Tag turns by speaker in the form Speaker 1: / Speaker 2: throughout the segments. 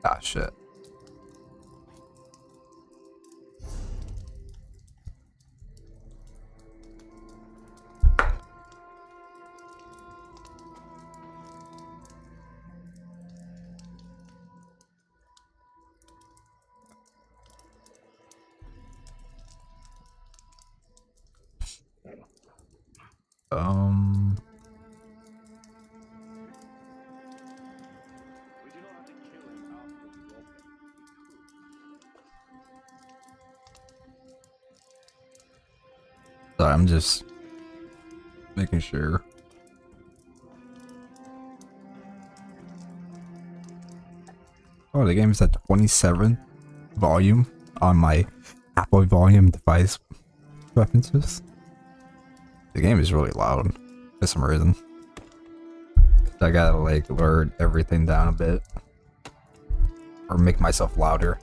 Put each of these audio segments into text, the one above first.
Speaker 1: Ah, shit. Um... Sorry, I'm just making sure. Oh, the game is at 27 volume on my Apple volume device preferences. The game is really loud for some reason. I gotta like lower everything down a bit or make myself louder.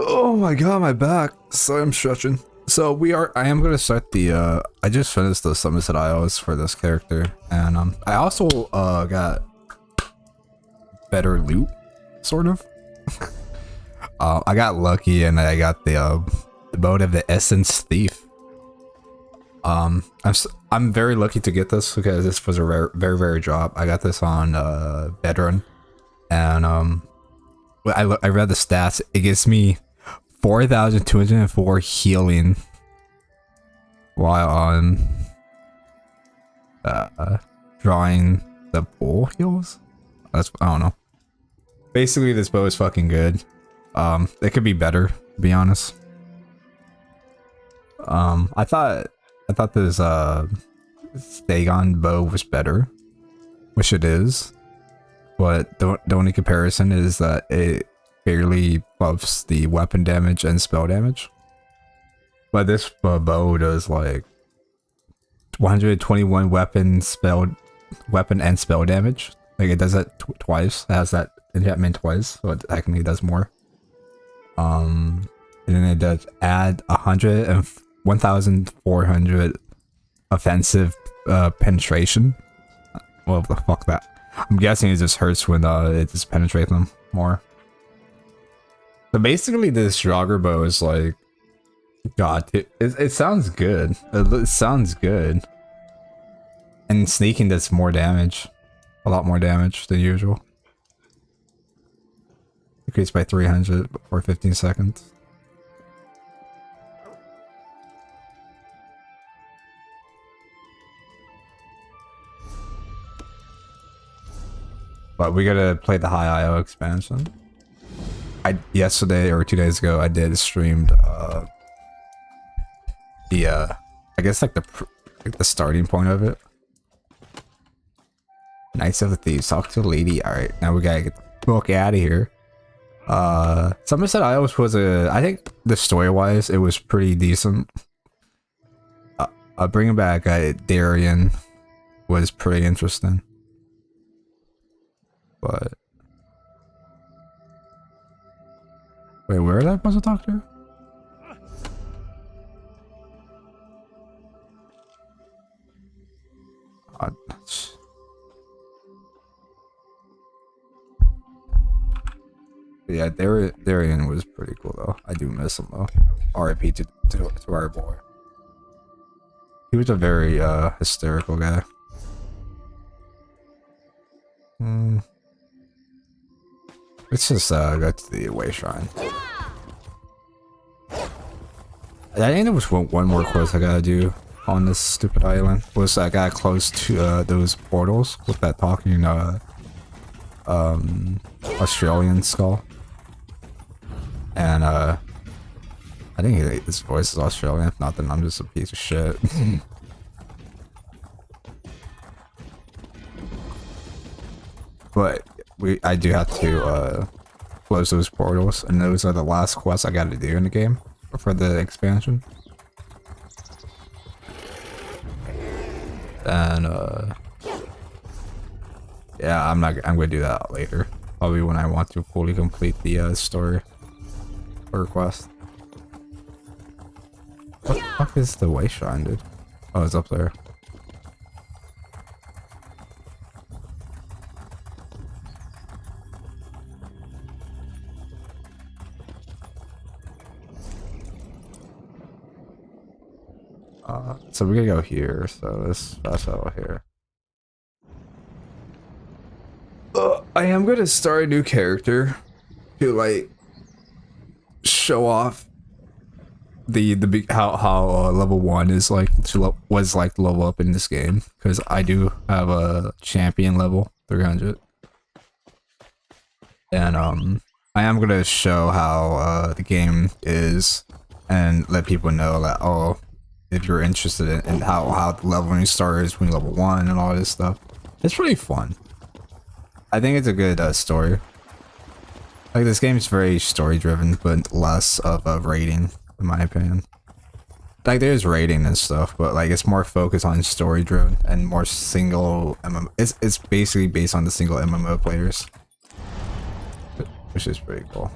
Speaker 1: Oh my god, my back. So I'm stretching. So I am gonna start the I just finished the Somerset Isles for this character, and I also got better loot, sort of. I got lucky and I got the Mode of the Essence Thief. I'm very lucky to get this because this was a very rare job. I got this on Veteran, and I read the stats. It gives me 4,204 healing while on drawing the pool heals. I don't know. Basically, this bow is fucking good. It could be better, to be honest. I thought this Stagon bow was better, which it is, but the only comparison is that it barely buffs the weapon damage and spell damage. But this bow does like 121 weapon and spell damage. Like it does that twice. It has that enchantment twice, so it technically does more. And then it does add 1,400 offensive penetration. Well, the fuck that. I'm guessing it just hurts when it just penetrates them more. So basically, this Draugr bow is like, God, it sounds good. It sounds good. And sneaking does more damage, a lot more damage than usual. Increased by 300 for 15 seconds. But we gotta play the High IO expansion. Yesterday or 2 days ago, I did streamed I guess like the starting point of it. Knights of the Thieves, talk to the lady. All right, now we gotta get the fuck out of here. Somerset Isles was I think the story wise it was pretty decent. Bringing back Darien was pretty interesting, but wait, where are I supposed to talk to? Yeah, Darien was pretty cool though. I do miss him though. R.I.P. to our boy. He was a very hysterical guy. Let's just go to the Way Shrine. I think there was one more quest I gotta do on this stupid island. Was I gotta close to those portals with that talking Australian skull. And I think his voice is Australian. If not, then I'm just a piece of shit. But I do have to close those portals, and those are the last quests I got to do in the game for the expansion. And yeah, I'm gonna do that later. Probably when I want to fully complete the story or quest. What the fuck is the way shrine, dude? Oh, it's up there. So we're gonna go here, so let's fast travel here. I am gonna start a new character to like show off the big how level 1 is like was like to level up in this game, because I do have a champion level 300, and I am gonna show how the game is and let people know that, oh, if you're interested in how the leveling starts when you level 1 and all this stuff. It's pretty fun. I think it's a good story. Like, this game is very story driven, but less of a rating, in my opinion. Like, there's rating and stuff, but like it's more focused on story driven and more single MMO. It's basically based on the single MMO players, which is pretty cool.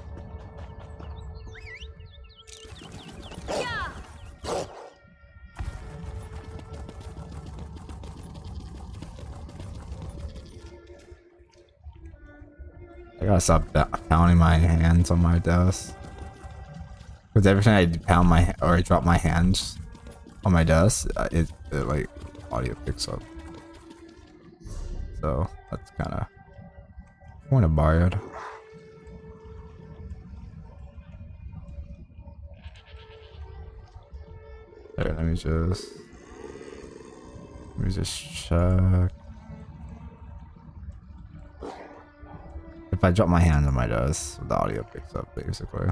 Speaker 1: I gotta stop pounding my hands on my desk. Because every time I pound I drop my hands on my desk, it like audio picks up. So that's kind of borrowed. There, let me just check. If I drop my hand on my desk, the audio picks up basically.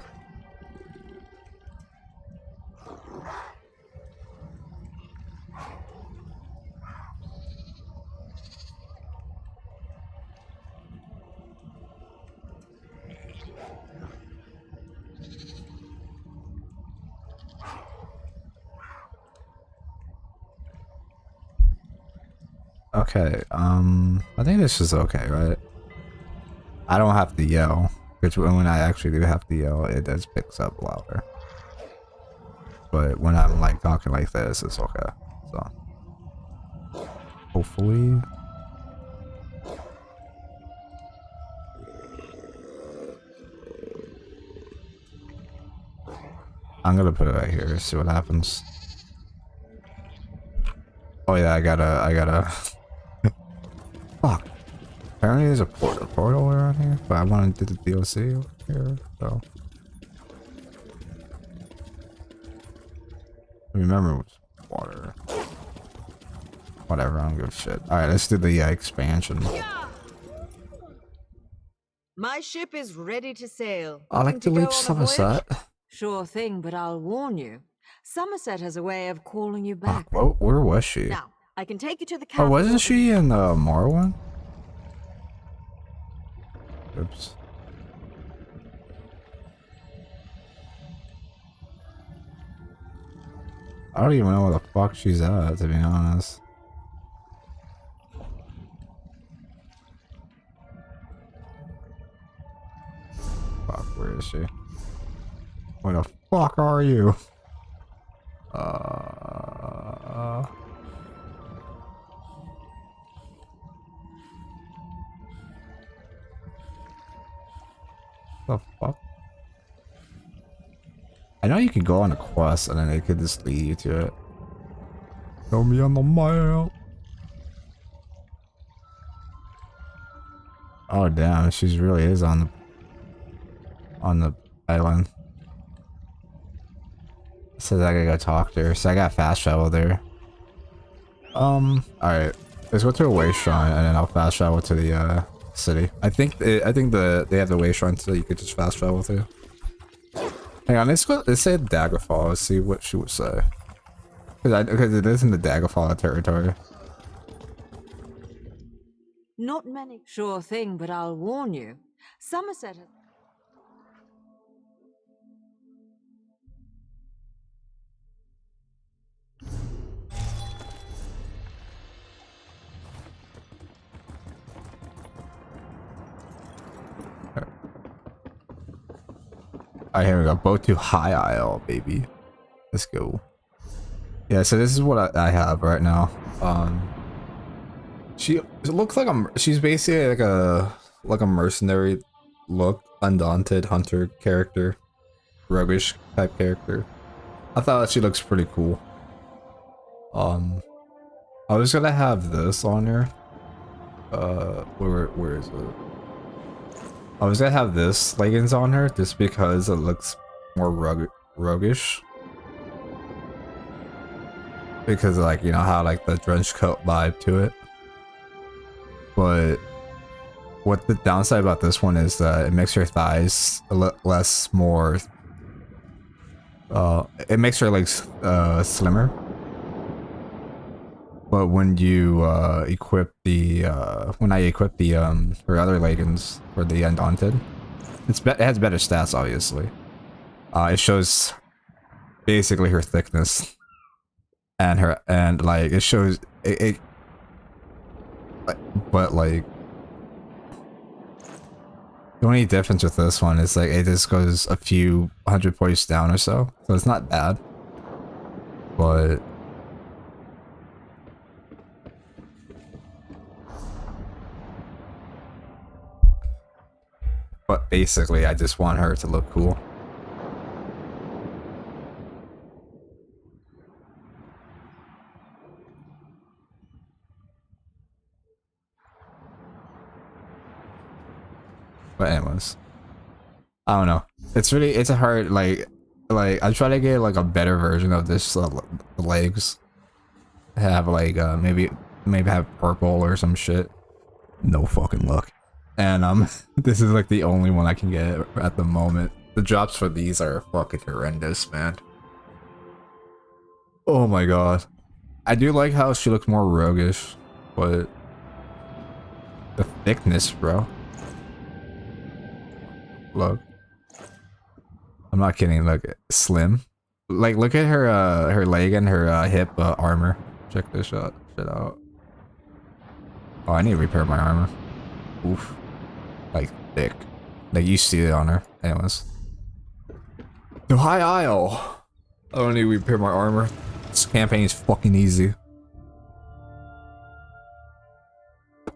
Speaker 1: Okay, I think this is okay, right? I don't have to yell, which when I actually do have to yell, it does picks up louder. But when I'm like talking like this, it's okay. So hopefully. I'm gonna put it right here, see what happens. Oh yeah, I gotta fuck. Apparently there's a portal around here, but I want to do the DLC over here, so. Remember, it was water. Whatever, I don't give a shit. Alright, let's do the expansion.
Speaker 2: My ship is ready to sail.
Speaker 1: I like to
Speaker 2: go
Speaker 1: reach
Speaker 2: on a
Speaker 1: Somerset.
Speaker 2: voyage? Sure thing, but I'll warn you. Somerset has a way of calling you back.
Speaker 1: Well, where was she?
Speaker 2: Now, I can take you to the
Speaker 1: Oh,
Speaker 2: capital.
Speaker 1: wasn't she in Morrowind? Oops. I don't even know where the fuck she's at, to be honest. Fuck, where is she? Where the fuck are you? The fuck? I know you can go on a quest and then they could just lead you to it. Show me on the map. Oh damn, she really is on the island. It says I gotta go talk to her, so I got fast travel there. Alright. Let's go to a way shrine and then I'll fast travel to the city. I think they have the way shrine so you could just fast travel through. Hang on, let's say Daggerfall. Let's see what she would say. Because it is in the Daggerfall territory.
Speaker 2: Not many. Sure thing, but I'll warn you. Somerset has...
Speaker 1: Alright, here we go. Boat to High Isle, baby. Let's go. Yeah, so this is what I have right now. It looks like she's basically like a mercenary look, undaunted hunter character, roguish type character. I thought she looks pretty cool. I was gonna have this on here. Where is it? I was gonna have this leggings on her just because it looks more roguish. Because like, you know how like the trench coat vibe to it. But what the downside about this one is that it makes her thighs a less more it makes her legs slimmer. But when you equip the when I equip the her other leggings for the Undaunted, it has better stats obviously. It shows basically her thickness and like it shows it but like the only difference with this one is like it just goes a few 100 points down or so it's not bad, but basically I just want her to look cool. But anyways, I don't know. It's a hard like I try to get like a better version of this legs. Have like maybe have purple or some shit. No fucking luck. And this is like the only one I can get at the moment. The drops for these are fucking horrendous, man. Oh my god. I do like how she looks more roguish, but the thickness, bro. Look, I'm not kidding. Look, slim. Like, look at her her leg and her hip armor. Check this shit out. Oh, I need to repair my armor. Oof, like thick. Like you see it on her. Anyways, the High Isle. I don't need to repair my armor. This campaign is fucking easy.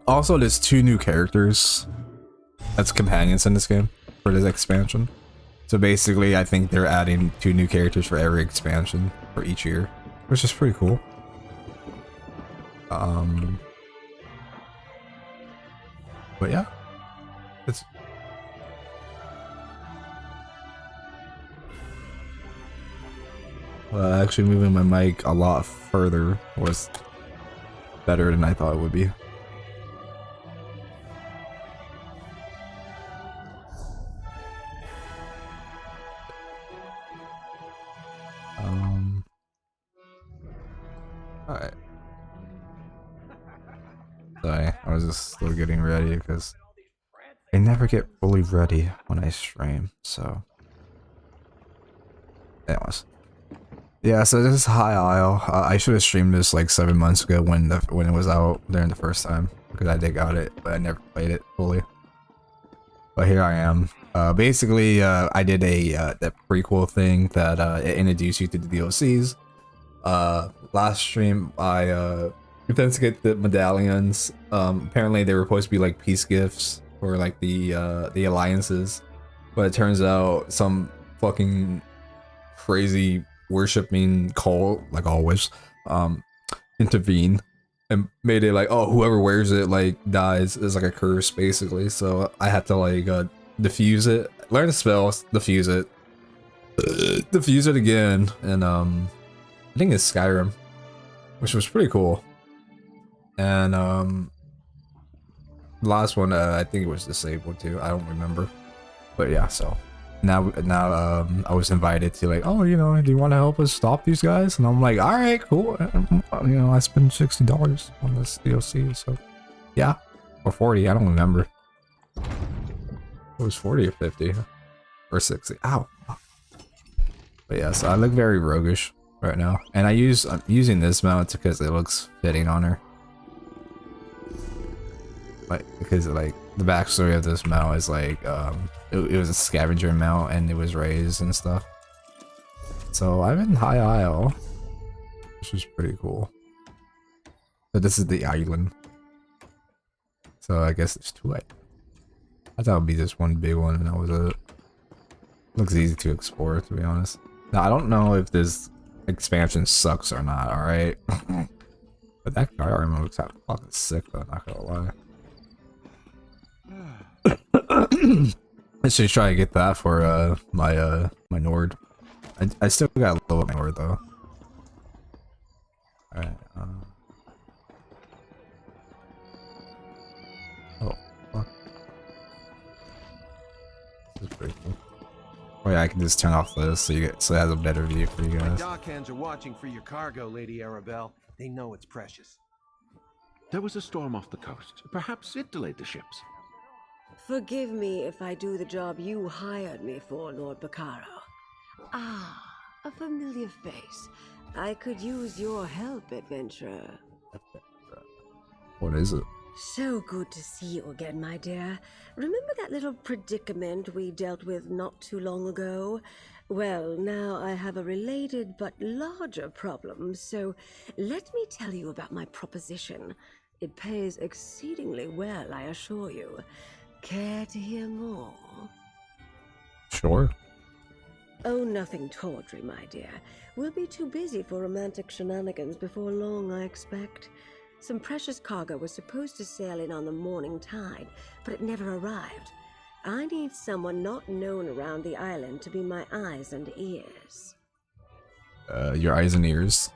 Speaker 1: Also, there's 2 new characters as companions in this game. For this expansion. So basically I think they're adding 2 new characters for every expansion for each year, which is pretty cool. But yeah, it's actually moving my mic a lot further was better than I thought it would be. Alright. Sorry, I was just still getting ready because I never get fully ready when I stream, so. Anyways. Yeah, so this is High Isle. I should have streamed this like 7 months ago when it was out during the first time because I did got it, but I never played it fully. But here I am. Basically, I did that prequel thing that it introduced you to the DLCs. Last stream I attempted to get the medallions. Apparently they were supposed to be like peace gifts for like the alliances, but it turns out some fucking crazy worshipping cult, like always, intervened and made it like, oh, whoever wears it like dies. It's like a curse basically. So I had to like defuse it, learn the spells, defuse it, defuse it again, and I think it's Skyrim, which was pretty cool. And the last one, I think it was disabled too. I don't remember, but yeah. So now I was invited to like, oh, you know, do you want to help us stop these guys? And I'm like, all right, cool. You know, I spent $60 on this DLC, so yeah, or 40, I don't remember. It was 40 or 50 or 60. Ow. But yeah, so I look very roguish right now, and I'm using this mount because it looks fitting on her. Like, because like the backstory of this mount is like it was a scavenger mount and it was raised and stuff. So I'm in High Isle, which is pretty cool. But this is the island, so I guess there's two. I thought it would be just one big one, and that was it. Looks easy to explore, to be honest. Now I don't know if this expansion sucks or not. All right, but that car armor looks fucking sick though. Not gonna lie. I should try to get that for my my Nord. I still got a little Nord though. Alright, oh fuck. This is pretty cool. Oh yeah, I can just turn off this so it has a better view for you guys.
Speaker 3: Dockhands are watching for your cargo, Lady Arabelle. They know it's precious.
Speaker 4: There was a storm off the coast. Perhaps it delayed the ships.
Speaker 5: Forgive me if I do the job you hired me for, Lord Bacaro. Ah, a familiar face. I could use your help, adventurer.
Speaker 1: What is it?
Speaker 5: So good to see you again, my dear. Remember that little predicament we dealt with not too long ago? Well, now I have a related but larger problem, so let me tell you about my proposition. It pays exceedingly well, I assure you. Care to hear more?
Speaker 1: Sure.
Speaker 5: Oh, nothing tawdry, my dear. We'll be too busy for romantic shenanigans before long, I expect. Some precious cargo was supposed to sail in on the morning tide, but it never arrived. I need someone not known around the island to be my eyes and ears.
Speaker 1: Your eyes and ears.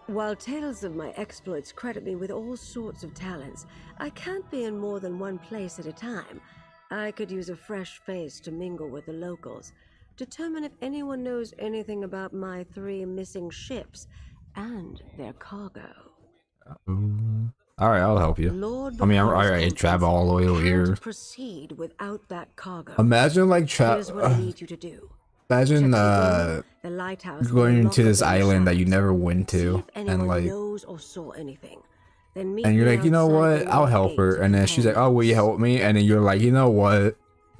Speaker 5: While tales of my exploits credit me with all sorts of talents, I can't be in more than one place at a time. I could use a fresh face to mingle with the locals, determine if anyone knows anything about my 3 missing ships and their cargo.
Speaker 1: Alright, I'll help you.
Speaker 5: Lord
Speaker 1: I mean,
Speaker 5: Bacaro's
Speaker 1: alright, travel all the way over
Speaker 5: can't
Speaker 1: here.
Speaker 5: proceed without that cargo.
Speaker 1: Imagine like
Speaker 5: Here's what I need you to do.
Speaker 1: imagine
Speaker 5: The lighthouse
Speaker 1: going
Speaker 5: will
Speaker 1: to this
Speaker 5: lock up the
Speaker 1: island that you
Speaker 5: shadows.
Speaker 1: never went
Speaker 5: See
Speaker 1: to,
Speaker 5: if anyone
Speaker 1: and like,
Speaker 5: knows or saw anything. Then meet
Speaker 1: and you're
Speaker 5: me
Speaker 1: like, you know
Speaker 5: outside
Speaker 1: what,
Speaker 5: the
Speaker 1: I'll
Speaker 5: north
Speaker 1: help
Speaker 5: gate
Speaker 1: her,
Speaker 5: to
Speaker 1: and
Speaker 5: the
Speaker 1: then she's like, oh, will you
Speaker 5: palace.
Speaker 1: help me? And then you're like, you know what,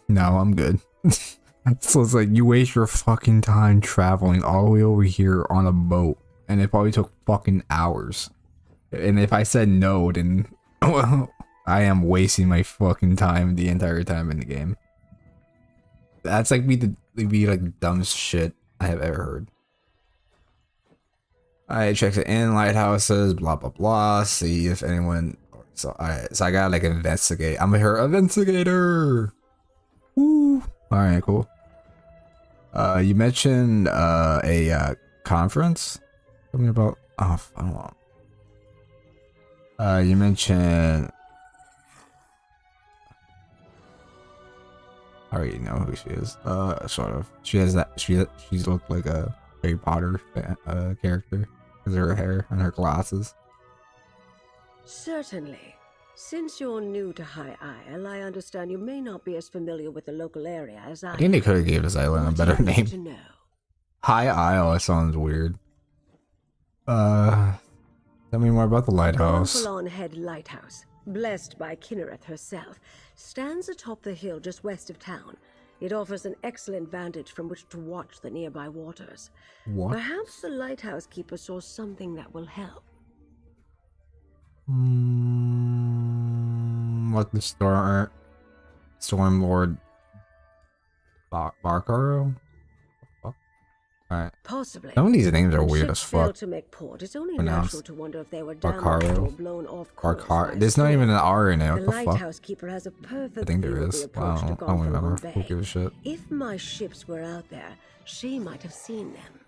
Speaker 1: no, I'm good. So it's like you waste your fucking time traveling all the way over here on a boat, and it probably took fucking hours. And if I said no, then well, I am wasting my fucking time the entire time in the game. That's like be like the dumbest shit I have ever heard. I check the in lighthouses, blah blah blah. See if anyone. So I gotta like investigate. I'm her investigator. Woo. All right, cool. You mentioned a conference. Tell me about. Oh, I don't know. You mentioned. I already know who she is. Sort of. She has that. She's looked like a Harry Potter character because of her hair and her glasses.
Speaker 5: Certainly. Since you're new to High Isle, I understand you may not be as familiar with the local area as I
Speaker 1: I think they
Speaker 5: am.
Speaker 1: could have gave this island a
Speaker 5: What
Speaker 1: better
Speaker 5: do you need
Speaker 1: name.
Speaker 5: to know?
Speaker 1: High Isle. That sounds weird. Tell me more about the lighthouse.
Speaker 5: Gonfalon Head Lighthouse, blessed by Kinnereth herself, stands atop the hill just west of town. It offers an excellent vantage from which to watch the nearby waters.
Speaker 1: What?
Speaker 5: Perhaps the lighthouse keeper saw something that will help.
Speaker 1: Like the Storm Lord Bacaro? Alright.
Speaker 5: Possibly.
Speaker 1: Some of these names are
Speaker 5: When
Speaker 1: weird
Speaker 5: ships
Speaker 1: as
Speaker 5: fail
Speaker 1: fuck.
Speaker 5: to make port, it's only
Speaker 1: Pronounced
Speaker 5: natural to wonder if they were damaged
Speaker 1: Bacaro.
Speaker 5: or blown off course. by a
Speaker 1: There's not even an
Speaker 5: storm.
Speaker 1: R in it.
Speaker 5: The
Speaker 1: What the fuck?
Speaker 5: lighthouse keeper has a perfect
Speaker 1: I think there
Speaker 5: view of
Speaker 1: is.
Speaker 5: the approach to
Speaker 1: I don't remember.
Speaker 5: Gonfalon
Speaker 1: Who
Speaker 5: Bay.
Speaker 1: gives a shit?
Speaker 5: If my ships were out there, she might have seen them.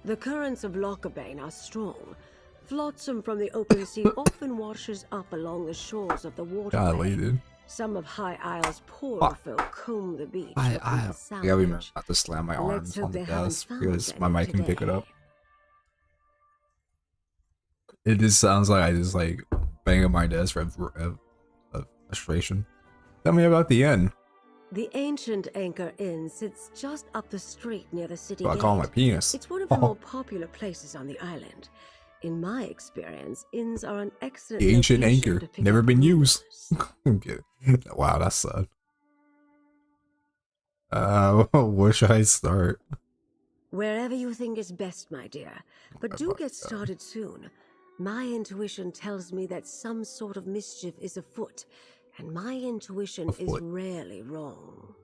Speaker 5: The currents of Lochabane are strong. Flotsam from the open sea often washes up along the shores of the waterway.
Speaker 1: Golly, dude.
Speaker 5: Some of High Isle's poorer
Speaker 1: Fuck.
Speaker 5: folk comb the beach.
Speaker 1: I
Speaker 5: looking for
Speaker 1: gotta
Speaker 5: salvage.
Speaker 1: remember not to slam my
Speaker 5: Let's
Speaker 1: arms
Speaker 5: hope
Speaker 1: on the
Speaker 5: they haven't
Speaker 1: desk
Speaker 5: found
Speaker 1: because my
Speaker 5: any
Speaker 1: mic can pick it
Speaker 5: today.
Speaker 1: up. It just sounds like I just like bang on my desk of frustration. Tell me about the end.
Speaker 5: The ancient Anchor Inn sits just up the street near the city
Speaker 1: So I
Speaker 5: gate.
Speaker 1: call my penis.
Speaker 5: It's one of the
Speaker 1: Oh.
Speaker 5: more popular places on the island. In my experience, inns are an excellent
Speaker 1: The ancient
Speaker 5: location
Speaker 1: anchor,
Speaker 5: to pick
Speaker 1: never
Speaker 5: up
Speaker 1: been used.
Speaker 5: rumors.
Speaker 1: Okay. Wow, that's sad. Where should I start?
Speaker 5: Wherever you think is best, my dear. But do get started soon. My intuition tells me that some sort of mischief is afoot, and my intuition is
Speaker 1: Afoot.
Speaker 5: rarely wrong.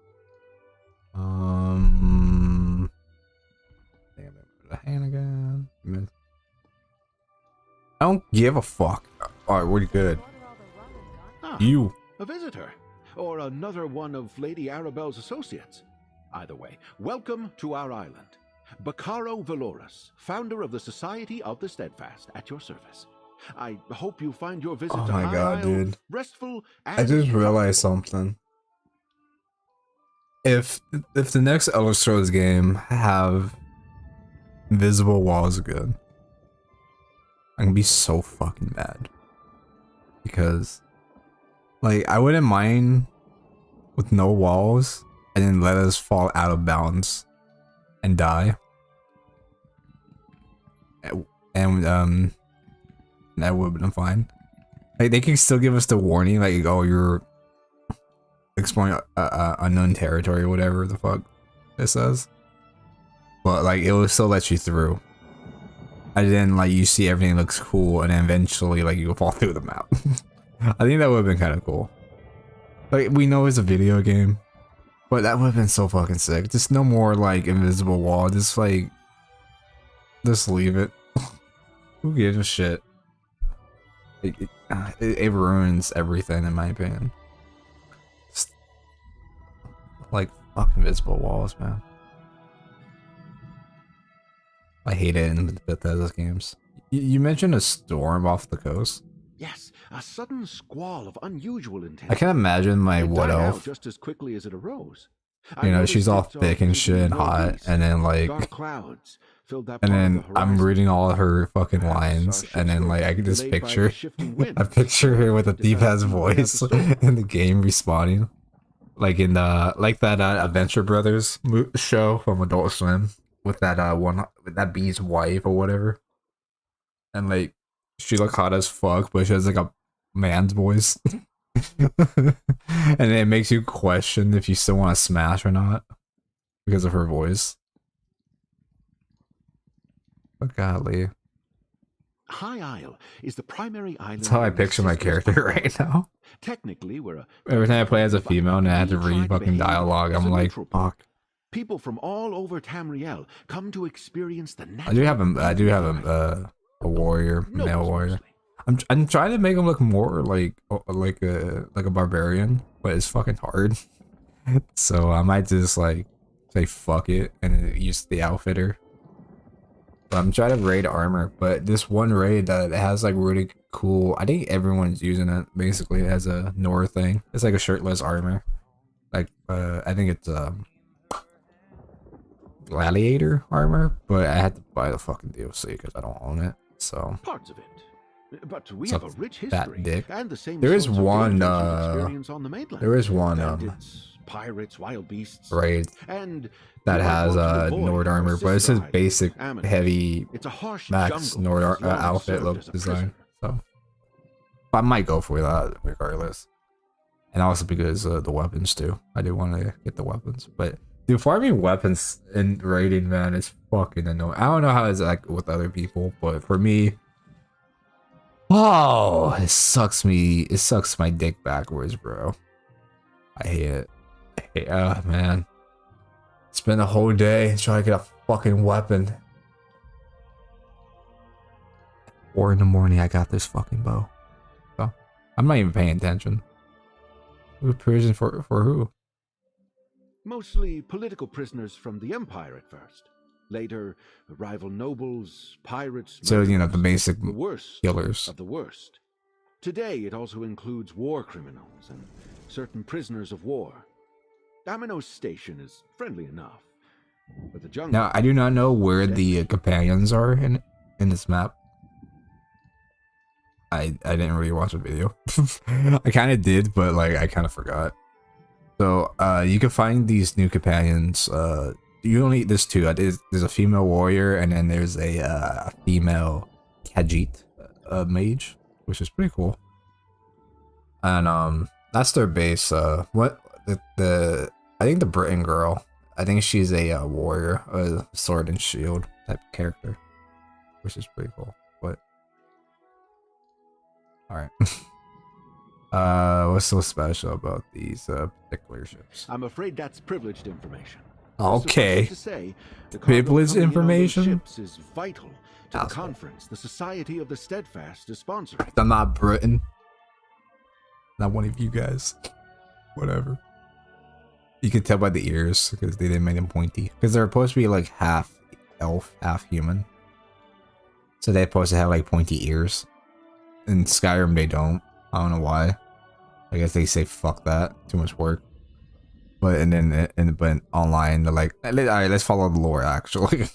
Speaker 1: Damn it, the hand again. I don't give a fuck. Alright, we're good.
Speaker 4: Ah,
Speaker 1: You.
Speaker 4: a visitor. Or another one of Lady Arabelle's associates. Either way, welcome to our island. Bacaro Valorous, founder of the Society of the Steadfast, at your service. I hope you find your visit
Speaker 1: Oh
Speaker 4: to
Speaker 1: my
Speaker 4: High
Speaker 1: God,
Speaker 4: Isle
Speaker 1: dude.
Speaker 4: restful
Speaker 1: I
Speaker 4: and
Speaker 1: just realized something. If the next Elder Scrolls game have invisible walls again, I'm gonna be so fucking mad. Because like I wouldn't mind with no walls and then let us fall out of bounds and die. And that would have been fine. Like they can still give us the warning, like, oh, you're exploring unknown territory or whatever the fuck it says. But like it will still let you through. And then like you see everything looks cool, and then eventually like you fall through the map. I think that would have been kind of cool. Like we know it's a video game, but that would have been so fucking sick. Just no more like invisible wall. Just like, just leave it. Who gives a shit? It ruins everything in my opinion. Just, like fucking invisible walls, man. I hate it in Bethesda games. You mentioned a storm off the coast.
Speaker 4: Yes, a sudden squall of unusual intensity.
Speaker 1: I can imagine my
Speaker 4: It
Speaker 1: wood
Speaker 4: died out
Speaker 1: elf.
Speaker 4: just as quickly as it arose.
Speaker 1: You know,
Speaker 4: noticed
Speaker 1: she's all
Speaker 4: bits of
Speaker 1: thick and
Speaker 4: the
Speaker 1: shit and hot,
Speaker 4: northeast.
Speaker 1: and then like,
Speaker 4: Dark clouds filled that
Speaker 1: and
Speaker 4: part of
Speaker 1: then
Speaker 4: the
Speaker 1: I'm
Speaker 4: horizon.
Speaker 1: reading all her fucking
Speaker 4: Perhaps our
Speaker 1: lines,
Speaker 4: ships
Speaker 1: and then
Speaker 4: were
Speaker 1: like I can just
Speaker 4: delayed by the
Speaker 1: picture,
Speaker 4: shifting wind.
Speaker 1: I picture her with a deep ass
Speaker 4: Decided to bring out
Speaker 1: voice
Speaker 4: the storm.
Speaker 1: in the game responding, like in the like that Adventure Brothers show from Adult Swim with that one with that bee's wife or whatever, and like she look hot as fuck, but she has like a man's voice, and it makes you question if you still want to smash or not because of her voice. But golly,
Speaker 4: High Isle is the primary island.
Speaker 1: that's how I
Speaker 4: in the
Speaker 1: picture my
Speaker 4: Sisters
Speaker 1: character
Speaker 4: Island.
Speaker 1: right now.
Speaker 4: Technically, we're a
Speaker 1: Every time I play as a
Speaker 4: but
Speaker 1: female and I have to
Speaker 4: we try
Speaker 1: read fucking
Speaker 4: behave
Speaker 1: dialogue,
Speaker 4: as
Speaker 1: I'm
Speaker 4: a
Speaker 1: like,
Speaker 4: neutral point.
Speaker 1: fuck.
Speaker 4: People from all over Tamriel come to experience the
Speaker 1: I do have
Speaker 4: natural
Speaker 1: a warrior,
Speaker 4: Nobles
Speaker 1: male warrior.
Speaker 4: mostly.
Speaker 1: I'm trying to make him look more like a barbarian, but it's fucking hard. So I might just like say fuck it and use the outfitter. But I'm trying to raid armor, but this one raid that has like really cool. I think everyone's using it. Basically, it has a Nora thing. It's like a shirtless armor. Like I think it's gladiator armor, but I had to buy the fucking DLC because I don't own it. So
Speaker 4: Parts of it. But we
Speaker 1: So
Speaker 4: have a rich
Speaker 1: fat
Speaker 4: history
Speaker 1: dick.
Speaker 4: and the same
Speaker 1: There is
Speaker 4: sorts of
Speaker 1: one,
Speaker 4: dangers you experience on the mainland.
Speaker 1: there is one
Speaker 4: Bandits, pirates, wild beasts,
Speaker 1: raid
Speaker 4: and
Speaker 1: that
Speaker 4: the
Speaker 1: has
Speaker 4: White Wolf of the Void,
Speaker 1: Nord
Speaker 4: our
Speaker 1: armor, but it's
Speaker 4: sister
Speaker 1: his
Speaker 4: island,
Speaker 1: basic
Speaker 4: Amity.
Speaker 1: heavy
Speaker 4: It's a harsh
Speaker 1: max
Speaker 4: jungle
Speaker 1: Nord
Speaker 4: that's long
Speaker 1: outfit
Speaker 4: served
Speaker 1: look
Speaker 4: as a
Speaker 1: design.
Speaker 4: prisoner.
Speaker 1: So I might go for that regardless, and also because the weapons too. I do want to get the weapons, but dude, farming weapons in raiding, man, is fucking annoying. I don't know how it's like with other people, but for me, oh, it sucks me. It sucks my dick backwards, bro. I hate it. Oh man, spend a whole day trying to get a fucking weapon. 4 in the morning, I got this fucking bow. So I'm not even paying attention. Who prison for who?
Speaker 4: Mostly political prisoners from the Empire at first. Later, rival nobles, pirates,
Speaker 1: So, you know,
Speaker 4: murderers,
Speaker 1: the basic
Speaker 4: the worst
Speaker 1: killers.
Speaker 4: of the worst. Today, it also includes war criminals and certain prisoners of war. Domino's Station is friendly enough, but the jungle...
Speaker 1: Now, I do not know where the companions are in this map. I didn't really watch the video. I kind of did, but like I kind of forgot. So you can find these new companions. You only there's two. There's a female warrior, and then there's a female Khajiit mage, which is pretty cool. And that's their base. What the I think the Britain girl. I think she's a warrior, a sword and shield type of character, which is pretty cool. But all right. What's so special about these particular ships?
Speaker 4: I'm afraid that's privileged information.
Speaker 1: Okay.
Speaker 4: Suffice it to say, the cargo
Speaker 1: Privileged
Speaker 4: coming in on those
Speaker 1: information?
Speaker 4: ships is vital to the
Speaker 1: That's cool.
Speaker 4: conference the Society of the Steadfast is sponsoring.
Speaker 1: I'm not Britain. Not one of you guys. Whatever. You can tell by the ears because they didn't make them pointy. Because they're supposed to be like half elf, half human. So they're supposed to have like pointy ears. In Skyrim, they don't. I don't know why. I guess they say fuck that. Too much work. But but online they're like, alright, let's follow the lore actually.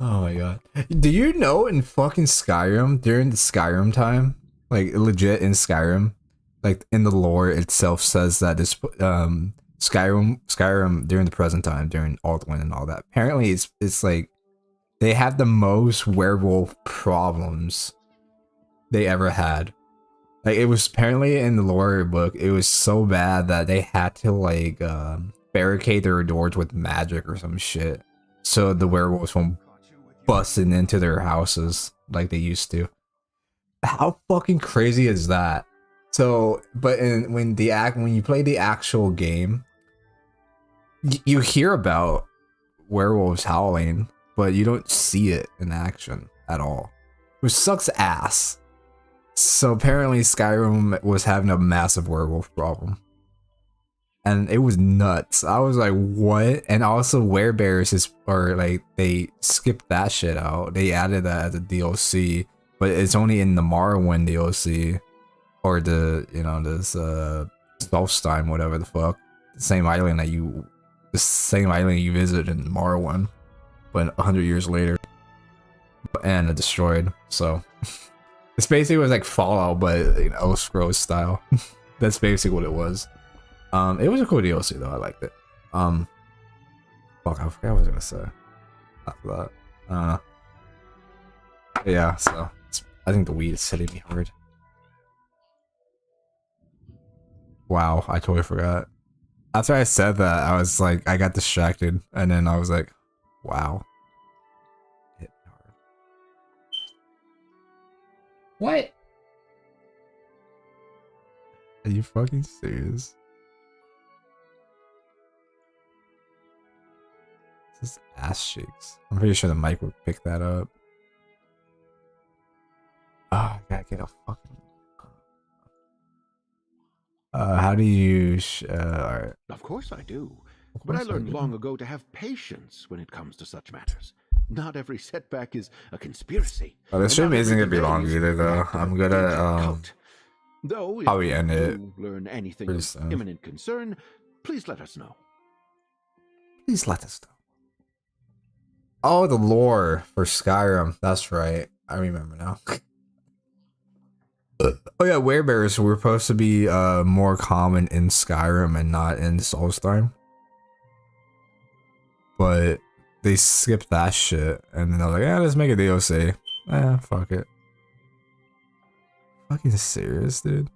Speaker 1: Oh my god. Do you know in fucking Skyrim, during the Skyrim time, like legit in Skyrim, like in the lore itself says that this Skyrim during the present time, during Alduin and all that, apparently it's like they have the most werewolf problems they ever had. Like it was apparently in the lore book, it was so bad that they had to like barricade their doors with magic or some shit, so the werewolves won't busting into their houses like they used to. How fucking crazy is that? So, but when you play the actual game, you hear about werewolves howling, but you don't see it in action at all, which sucks ass. So apparently Skyrim was having a massive werewolf problem. And it was nuts. I was like, what? And also werebears they skipped that shit out. They added that as a DLC, but it's only in the Morrowind DLC. Or this Solstheim, whatever the fuck. The same island you visit in Morrowind, but 100 years later. And destroyed, so it's basically was like Fallout, but Elder Scrolls style. That's basically what it was. It was a cool DLC though. I liked it. Fuck, I forgot what I was gonna say after that. Yeah, so I think the weed is hitting me hard. Wow, I totally forgot. After I said that, I was like, I got distracted, and then I was like, wow. Hit me hard. What? Are you fucking serious? This is ass cheeks. I'm pretty sure the mic would pick that up. Oh, I gotta get a fucking... how do you... alright.
Speaker 4: Of course I do. But I learned long ago to have patience when it comes to such matters. Not every setback is a conspiracy.
Speaker 1: Oh, this stream isn't gonna be long either, though. I'm gonna
Speaker 4: Though if
Speaker 1: probably end it
Speaker 4: you learn anything
Speaker 1: pretty
Speaker 4: of
Speaker 1: soon.
Speaker 4: imminent concern, please let us know.
Speaker 1: Please let us know. Oh, the lore for Skyrim. That's right. I remember now. Oh yeah, werebears were supposed to be more common in Skyrim and not in Solstheim. But they skipped that shit and then they're like, yeah, let's make a DLC. Fuck it. Fucking serious, dude.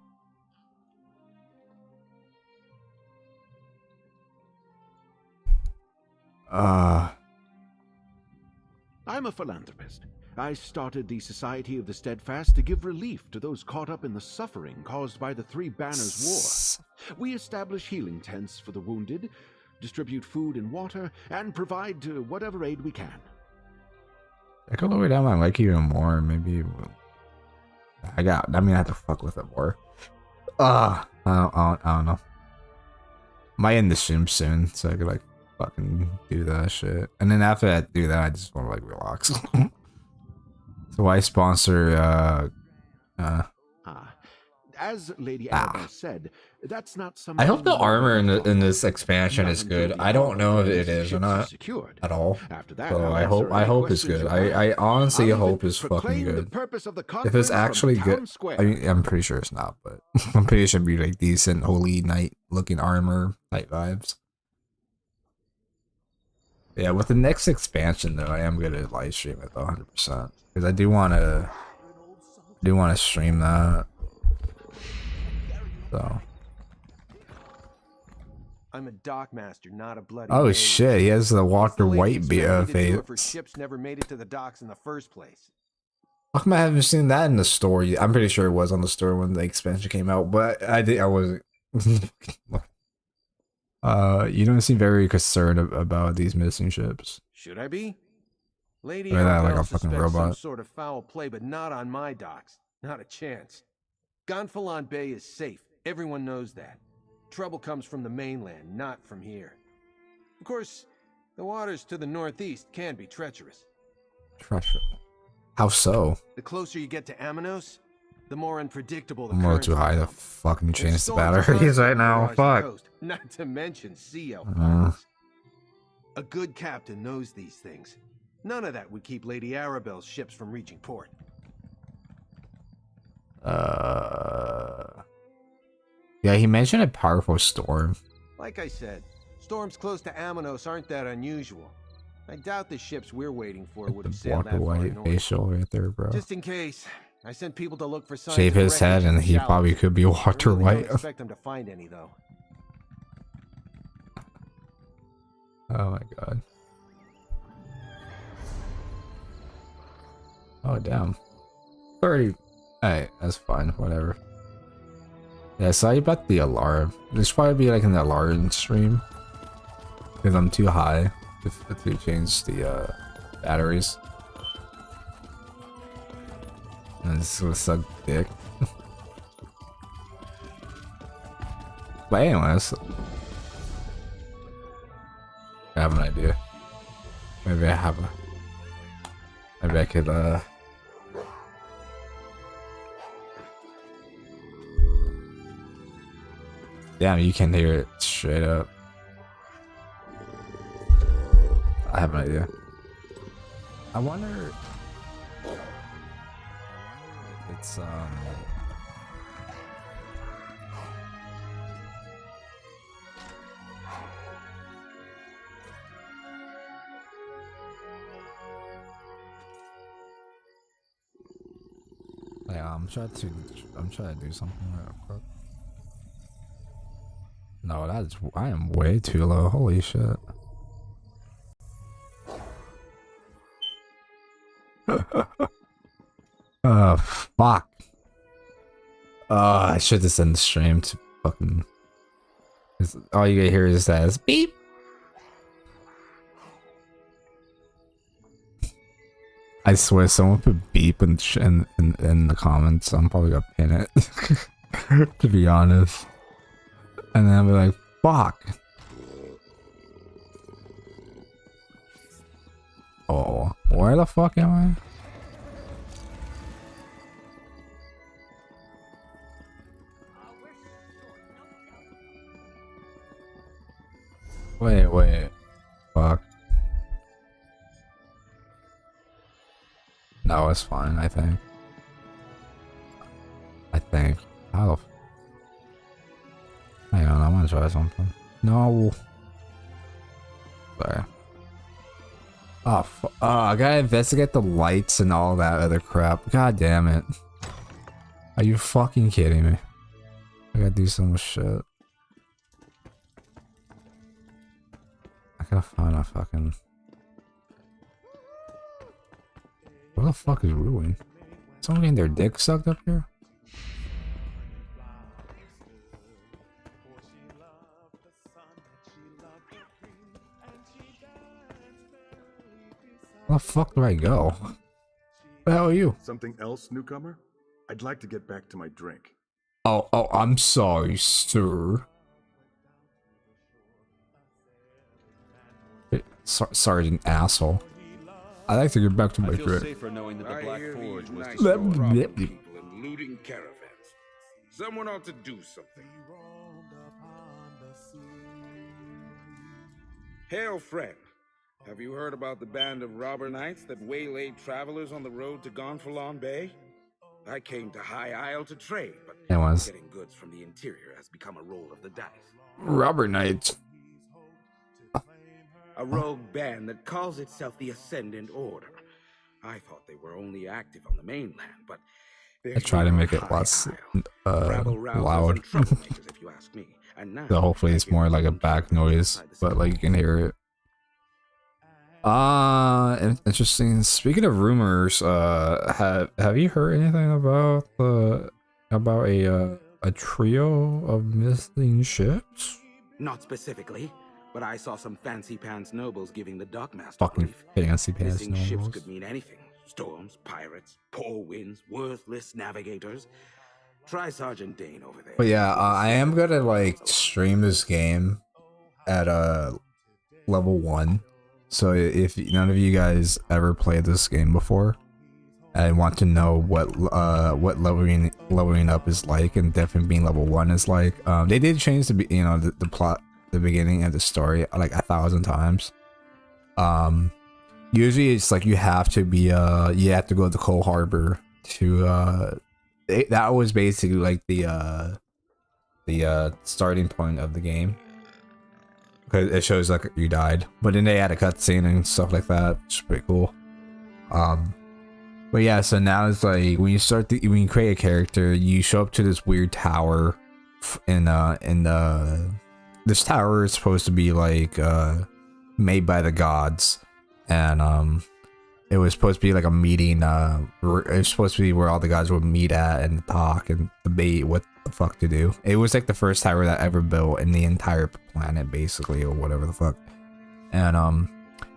Speaker 4: I'm a philanthropist. I started the Society of the Steadfast to give relief to those caught up in the suffering caused by the Three Banners War. We establish healing tents for the wounded, distribute food and water, and provide whatever aid we can.
Speaker 1: I could lower down my mic even more. Maybe I have to fuck with it more. I don't know. Might end the stream soon, so I could like fucking do that shit. And then after I do that, I just want to like relax. So I sponsor
Speaker 4: As Lady Arabelle said, that's not
Speaker 1: I hope the
Speaker 4: something
Speaker 1: armor in
Speaker 4: that
Speaker 1: in this expansion is
Speaker 4: not until
Speaker 1: good.
Speaker 4: the
Speaker 1: I don't know if
Speaker 4: Allied
Speaker 1: it is or
Speaker 4: ships
Speaker 1: not
Speaker 4: are secured.
Speaker 1: at all.
Speaker 4: After that,
Speaker 1: So
Speaker 4: I'll
Speaker 1: I
Speaker 4: answer any
Speaker 1: hope it's
Speaker 4: questions
Speaker 1: good.
Speaker 4: you have.
Speaker 1: I honestly
Speaker 4: I'll
Speaker 1: hope
Speaker 4: even
Speaker 1: it's fucking
Speaker 4: proclaim the
Speaker 1: good.
Speaker 4: purpose of the
Speaker 1: If it's
Speaker 4: conference
Speaker 1: actually
Speaker 4: from
Speaker 1: good,
Speaker 4: Town Square.
Speaker 1: I mean, I'm pretty sure it's not, but I'm pretty sure it'd be like decent holy knight looking armor type vibes. Yeah, with the next expansion though, I am gonna live stream it 100% because I do want to stream that. So.
Speaker 3: I'm a dockmaster, not a bloody.
Speaker 1: Oh
Speaker 3: maid.
Speaker 1: shit, he has the
Speaker 3: What's the
Speaker 1: Walter
Speaker 3: lady
Speaker 1: White
Speaker 3: expect me to do if her
Speaker 1: face.
Speaker 3: ships never made it to the docks in the first place?
Speaker 1: How come I haven't seen that in the story? I'm pretty sure it was on the story when the expansion came out, but I wasn't. You don't seem very concerned about these missing ships.
Speaker 3: Should I be? Lady
Speaker 1: Look at that, like
Speaker 3: Arabelle
Speaker 1: a fucking
Speaker 3: suspects some
Speaker 1: robot.
Speaker 3: sort of foul play, but not on my docks. Not a chance. Gonfalon Bay is safe. Everyone knows that. Trouble comes from the mainland, not from here. Of course, the waters to the northeast can be treacherous.
Speaker 1: Treasure. How so?
Speaker 3: The closer you get to Amanos, the more unpredictable the
Speaker 1: I'm a little
Speaker 3: currents
Speaker 1: too high to
Speaker 3: become.
Speaker 1: fucking
Speaker 3: And
Speaker 1: change the
Speaker 3: storms are
Speaker 1: batteries right
Speaker 3: constantly
Speaker 1: now.
Speaker 3: barrage the
Speaker 1: Fuck.
Speaker 3: coast, not to mention sea elf
Speaker 1: Uh.
Speaker 3: pirates. A good captain knows these things. None of that would keep Lady Arabelle's ships from reaching port.
Speaker 1: Yeah, he mentioned a powerful storm.
Speaker 3: Like I said, storms close to Amanos aren't that unusual. I doubt the ships we're waiting for would
Speaker 1: The
Speaker 3: have sailed
Speaker 1: Walter
Speaker 3: that far
Speaker 1: White
Speaker 3: north.
Speaker 1: facial right there, bro.
Speaker 3: Just in case, I sent people to look for signs
Speaker 1: Shave
Speaker 3: of
Speaker 1: his head
Speaker 3: wreckage
Speaker 1: and he
Speaker 3: shallows.
Speaker 1: probably could be
Speaker 3: I
Speaker 1: Walter
Speaker 3: really
Speaker 1: White.
Speaker 3: don't expect them to find any, though.
Speaker 1: Oh my god. Oh damn. 30. Alright, that's fine, whatever. Yeah, sorry about the alarm. This probably be like an alarm stream. Because I'm too high to change the batteries. And this will suck dick. But anyways. I have an idea. Maybe I could damn, you can hear it straight up. I have an idea. I wonder if it's yeah, I'm trying to do something real quick. No, I am way too low. Holy shit. Fuck. I should just end the stream to fucking. All you get here is that beep. I swear, someone put beep in the comments. I'm probably gonna pin it, to be honest. And then I'll be like, fuck. Oh, where the fuck am I? Wait. Fuck. No, it's fine, I think. How the hang on, I want to try something. No. Sorry. Oh, I gotta investigate the lights and all that other crap. God damn it. Are you fucking kidding me? I gotta do so much shit. I gotta find a fucking... What the fuck is ruin? Someone getting their dick sucked up here? Where the fuck do I go? Where the hell are you?
Speaker 6: Something else, newcomer? I'd like to get back to my drink.
Speaker 1: Oh, I'm sorry, sir. Sergeant asshole. I like to get back to my
Speaker 7: I feel
Speaker 1: drink.
Speaker 7: safer knowing that the
Speaker 8: I
Speaker 7: Black
Speaker 8: hear
Speaker 7: Forge
Speaker 8: these
Speaker 7: was
Speaker 8: nice
Speaker 7: destroyed.
Speaker 8: robbing people and looting caravans. Someone ought to do something. Hail, friend. Have you heard about the band of robber knights that waylaid travelers on the road to Gonfalon Bay? I came to High Isle to trade, but
Speaker 1: It was
Speaker 8: getting goods from the interior has become a roll of the dice.
Speaker 1: Robert Knight.
Speaker 8: A rogue band that calls itself the Ascendant Order. I thought they were only active on the mainland, but
Speaker 1: I try to make it less loud.
Speaker 8: if you ask me. And now,
Speaker 1: So hopefully it's more like a back noise, but like you can hear it. Interesting. Speaking of rumors, have you heard anything about a trio of missing ships?
Speaker 8: Not specifically, but I saw some fancy pants nobles giving the dockmaster
Speaker 1: Fucking
Speaker 8: brief.
Speaker 1: fancy pants
Speaker 8: Missing ships
Speaker 1: nobles.
Speaker 8: could mean anything. Storms, pirates, poor winds, worthless navigators. Try Sergeant Dane over there.
Speaker 1: But yeah, I am gonna like stream this game at level 1. So if none of you guys ever played this game before and want to know what leveling up is like, and definitely being level 1 is like, they did change the plot, the beginning and the story like 1,000 times. Usually it's like you have to be you have to go to Coal Harbor to that was basically like the starting point of the game, because it shows like you died, but then they had a cutscene and stuff like that, which is pretty cool. But yeah, so now it's like when you create a character, you show up to this weird tower, this tower is supposed to be like made by the gods, and it was supposed to be like a meeting. It was supposed to be where all the gods would meet at and talk and debate what the fuck to do. It was like the first tower that ever built in the entire planet, basically, or whatever the fuck. And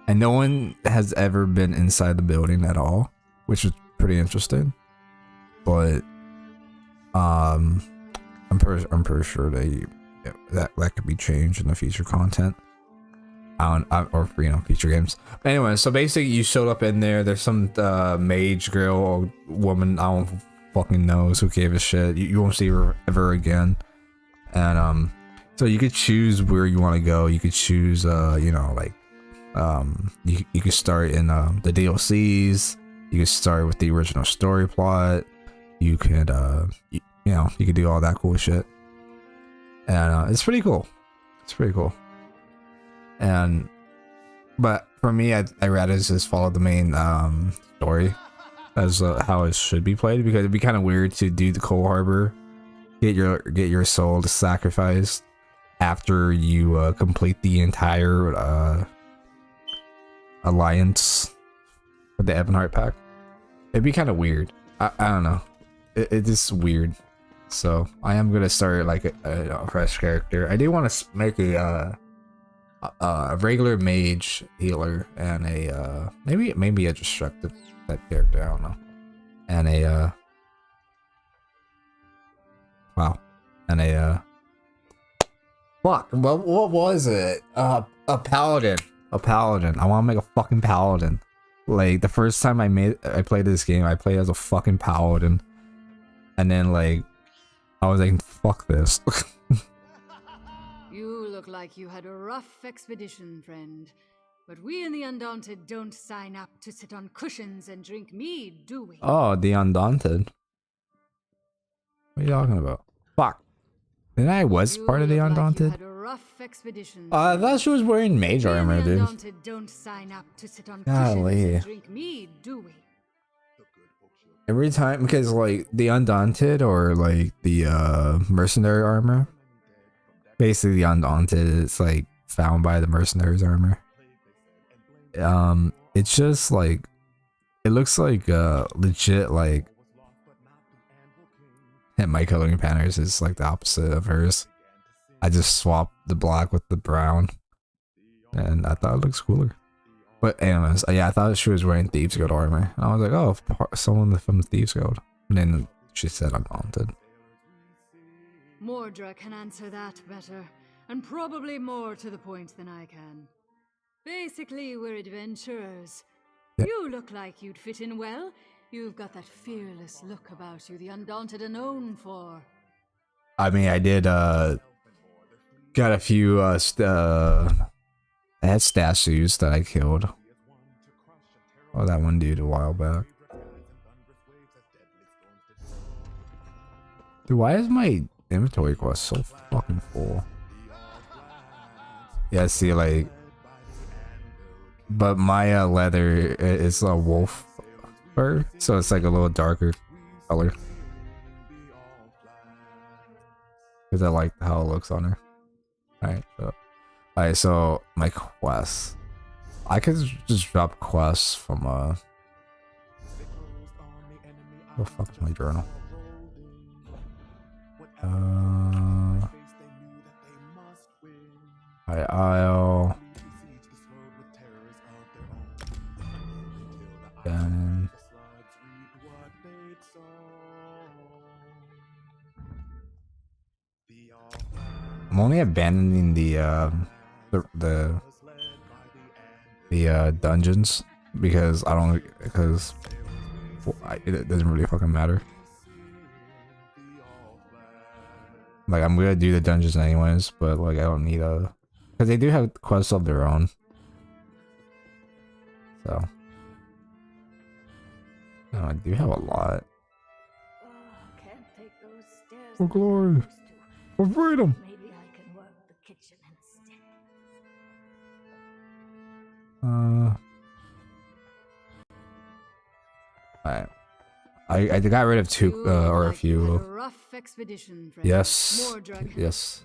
Speaker 1: no one has ever been inside the building at all, which is pretty interesting. But I'm pretty sure that could be changed in the future content. Or future games. But anyway, so basically you showed up in there. There's some mage girl or woman, I don't fucking knows, who gave a shit. You won't see her ever again. And so you could choose where you want to go. You could choose you could start in the DLCs. You could start with the original story plot. You could you could do all that cool shit. And it's pretty cool. It's pretty cool. But for me, I'd rather just follow the main story as how it should be played, because it'd be kind of weird to do the Coal Harbor, get your soul to sacrifice after you complete the entire alliance with the Ebonheart Pact. It'd be kind of weird. I don't know. It's just weird. So I am gonna start like a fresh character. I do want to make a regular mage healer and a maybe a destructive type character. I don't know. And a fuck. What was it? A paladin. A paladin. I want to make a fucking paladin. Like the first time I played this game, I played as a fucking paladin, and then like I was like, fuck this.
Speaker 9: You look like you had a rough expedition, friend. But we in the Undaunted don't sign up to sit on cushions and drink mead, do we?
Speaker 1: Oh, the Undaunted. What are you talking about? Fuck. Then I was part of the Undaunted.
Speaker 9: Like you had a rough expedition.
Speaker 1: I thought she was wearing mage armor, dude.
Speaker 9: Undaunted don't sign up to sit on cushions and drink mead, do we?
Speaker 1: Every time, because like the Undaunted or like the mercenary armor, basically the Undaunted is like found by the mercenaries armor. It's just like, it looks like legit like my coloring patterns is like the opposite of hers. I just swapped the black with the brown, and I thought it looks cooler. But anyways, yeah, I thought she was wearing Thieves Guild armor. And I was like, oh, someone from Thieves Guild. And then she said Undaunted.
Speaker 9: Mordra can answer that better, and probably more to the point than I can. Basically, we're adventurers.
Speaker 1: Yeah.
Speaker 9: You look like you'd fit in well. You've got that fearless look about you the Undaunted are known for.
Speaker 1: I mean, I did got a few I had statues that I killed. Oh, that one dude a while back. Dude, why is my inventory quest so fucking full? Yeah, see, like, but my leather is a wolf fur, so it's like a little darker color. Because I like how it looks on her. Alright, so my quests. I could just drop quests from what the fuck is my journal? High Isle. Then I'm only abandoning the dungeons because it doesn't really fucking matter. Like, I'm gonna do the dungeons anyways, but like I don't need because they do have quests of their own. So no, I do have a lot.
Speaker 5: Can't take those stairs.
Speaker 1: For glory, for freedom.
Speaker 5: Maybe I can work the kitchen instead.
Speaker 1: Alright. I got rid of two or a
Speaker 9: You had
Speaker 1: few.
Speaker 9: rough expedition, friend.
Speaker 1: Yes.
Speaker 9: More drug.
Speaker 1: Yes.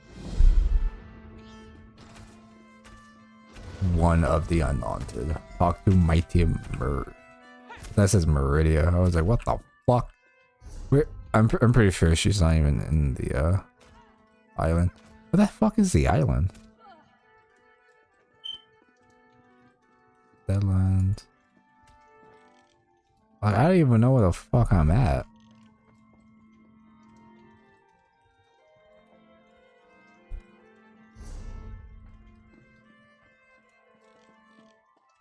Speaker 1: One of the Undaunted. Talk to Mighty that says Meridia. I was like, what the fuck? I'm pretty sure she's not even in the island. What the fuck is the island? Deadlands. Like, I don't even know where the fuck I'm at.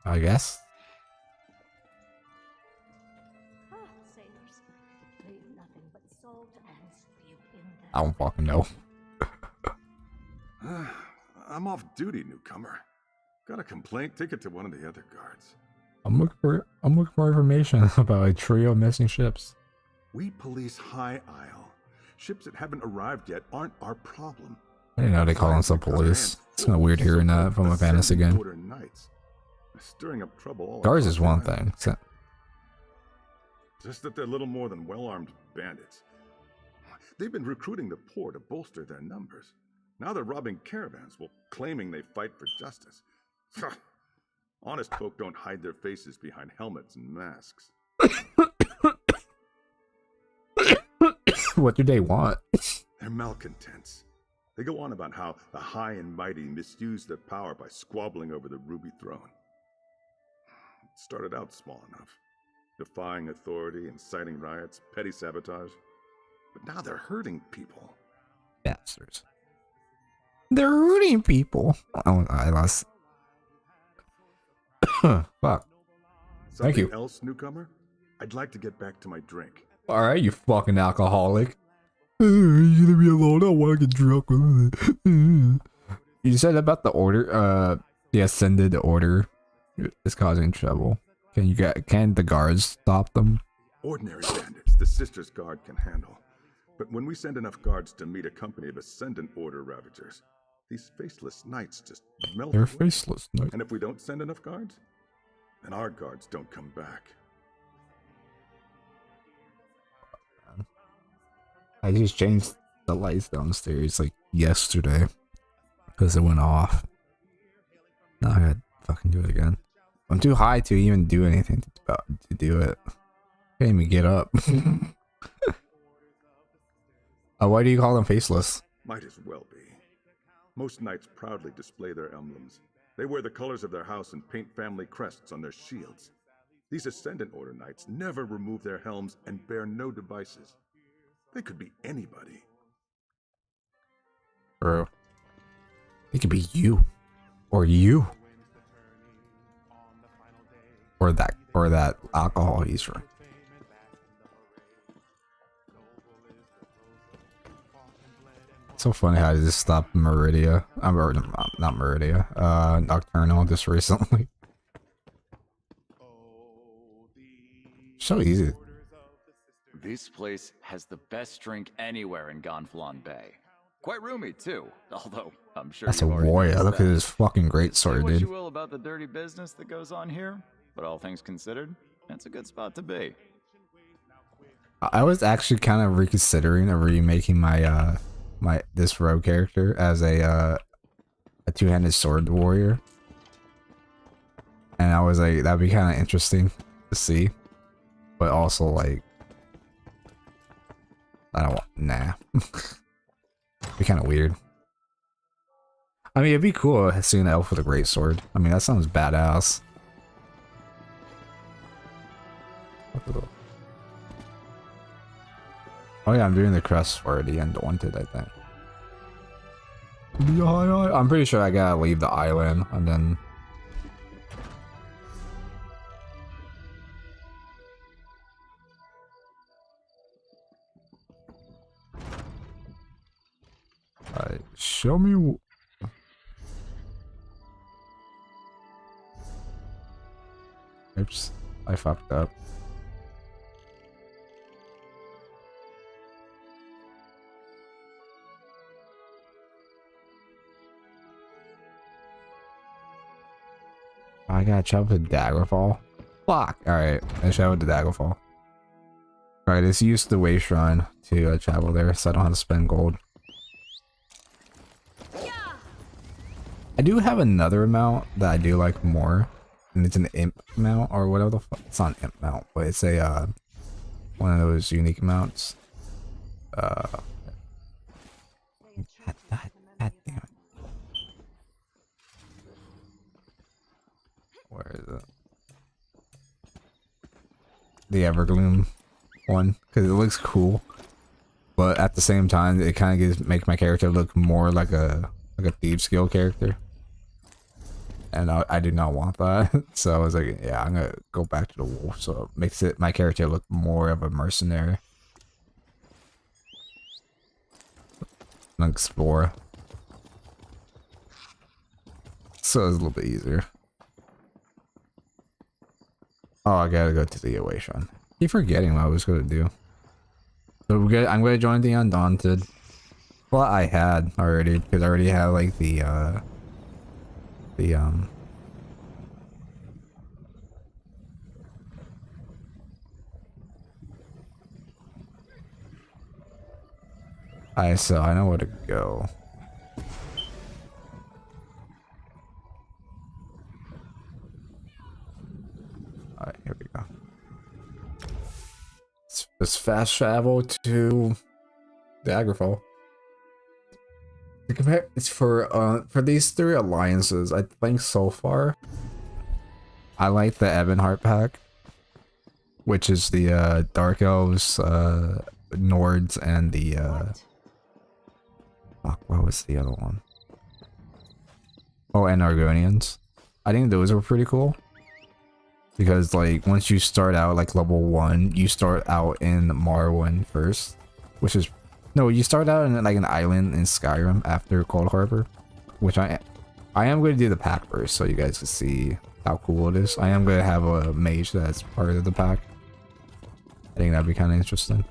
Speaker 1: I guess.
Speaker 5: Sailors, leave nothing but salt and spew in them.
Speaker 1: I don't fucking know.
Speaker 6: I'm off duty, newcomer. Got a complaint? Take it to one of the other guards.
Speaker 1: I'm looking for information about a trio of missing ships.
Speaker 6: We police High Isle. Ships that haven't arrived yet aren't our problem.
Speaker 1: I didn't know they call themselves police. It's kind of weird hearing that from a fantasy game.
Speaker 6: Knights. Stirring up trouble all
Speaker 1: Guards is
Speaker 6: across
Speaker 1: one
Speaker 6: the island.
Speaker 1: thing.
Speaker 6: Just that they're little more than well-armed bandits. They've been recruiting the poor to bolster their numbers. Now they're robbing caravans while claiming they fight for justice. Honest folk don't hide their faces behind helmets and masks.
Speaker 1: What do they want?
Speaker 6: They're malcontents. They go on about how the high and mighty misuse their power by squabbling over the Ruby Throne. It started out small enough, defying authority, inciting riots, petty sabotage. But now they're hurting people.
Speaker 1: Bastards. They're hurting people. Oh, I lost. Fuck. Thank you.
Speaker 6: Something else, newcomer? I'd like to get back to my drink.
Speaker 1: Alright, you fucking alcoholic. You leave me alone. I want to get drunk. You said about the order. The Ascended Order is causing trouble. Can the guards stop them?
Speaker 6: Ordinary bandits, the Sisters Guard can handle. But when we send enough guards to meet a company of Ascendant Order Ravagers, these faceless knights just melt
Speaker 1: They're
Speaker 6: away.
Speaker 1: faceless. No.
Speaker 6: And if we don't send enough guards, then our guards don't come back.
Speaker 1: I just changed the lights downstairs like yesterday because it went off. Now I gotta fucking do it again. I'm too high to even do anything to do it. Can't even get up. Why do you call them faceless?
Speaker 6: Might as well be. Most knights proudly display their emblems. They wear the colors of their house and paint family crests on their shields. These Ascendant Order knights never remove their helms and bear no devices. They could be anybody.
Speaker 1: Bro. It could be you. Or you. or that alcohol he's drinking. So funny how I just stopped Meridia. Or not Meridia. Nocturnal just recently. So easy.
Speaker 7: This place has the best drink anywhere in Gonfalon Bay. Quite roomy too, although I'm sure
Speaker 1: That's a
Speaker 7: you've already
Speaker 1: warrior.
Speaker 7: noticed
Speaker 1: Look at
Speaker 7: that.
Speaker 1: his fucking great
Speaker 7: Say
Speaker 1: sword,
Speaker 7: what you
Speaker 1: dude.
Speaker 7: will about the dirty business that goes on here, but all things considered, it's a good spot to be.
Speaker 1: I was actually kind of reconsidering or remaking my this rogue character as a two-handed sword warrior, and I was like, that'd be kind of interesting to see, but also like, I don't want, nah. Be kind of weird. I mean, it'd be cool seeing an elf with a great sword. I mean, that sounds badass. Oh yeah, I'm doing the crest for the Undaunted, I think. I'm pretty sure I gotta leave the island and then... Alright, show me... Oops, I fucked up. I gotta travel to Daggerfall. Fuck! Alright, I traveled to Daggerfall. Alright, let's use the way shrine to travel there so I don't have to spend gold. I do have another amount that I do like more. And it's an imp mount or whatever the fuck. It's not an imp mount, but it's a one of those unique mounts. God damn it. Where is it? The Evergloom one, because it looks cool, but at the same time it kind of make my character look more like a thief skill character. And I do not want that. So I was like, yeah, I'm gonna go back to the wolf. So it makes my character look more of a mercenary. An explorer. So it's a little bit easier. Oh, I gotta go to the away shrine. Keep forgetting what I was gonna do. So I'm gonna join the Undaunted. Well, I had already, because I already have like so I know where to go. Alright, here we go. Let's fast travel to Daggerfall. To compare, it's for these three alliances, I think so far, I like the Ebonheart pack, which is the Dark Elves, Nords, and the fuck, what was the other one? Oh, and Argonians. I think those were pretty cool. Because like once you start out like level 1, you start out in Morrowind first, which is no, you start out in like an island in Skyrim after Cold Harbor, which I am going to do the pack first so you guys can see how cool it is. I am going to have a mage that's part of the pack. I think that'd be kind of interesting.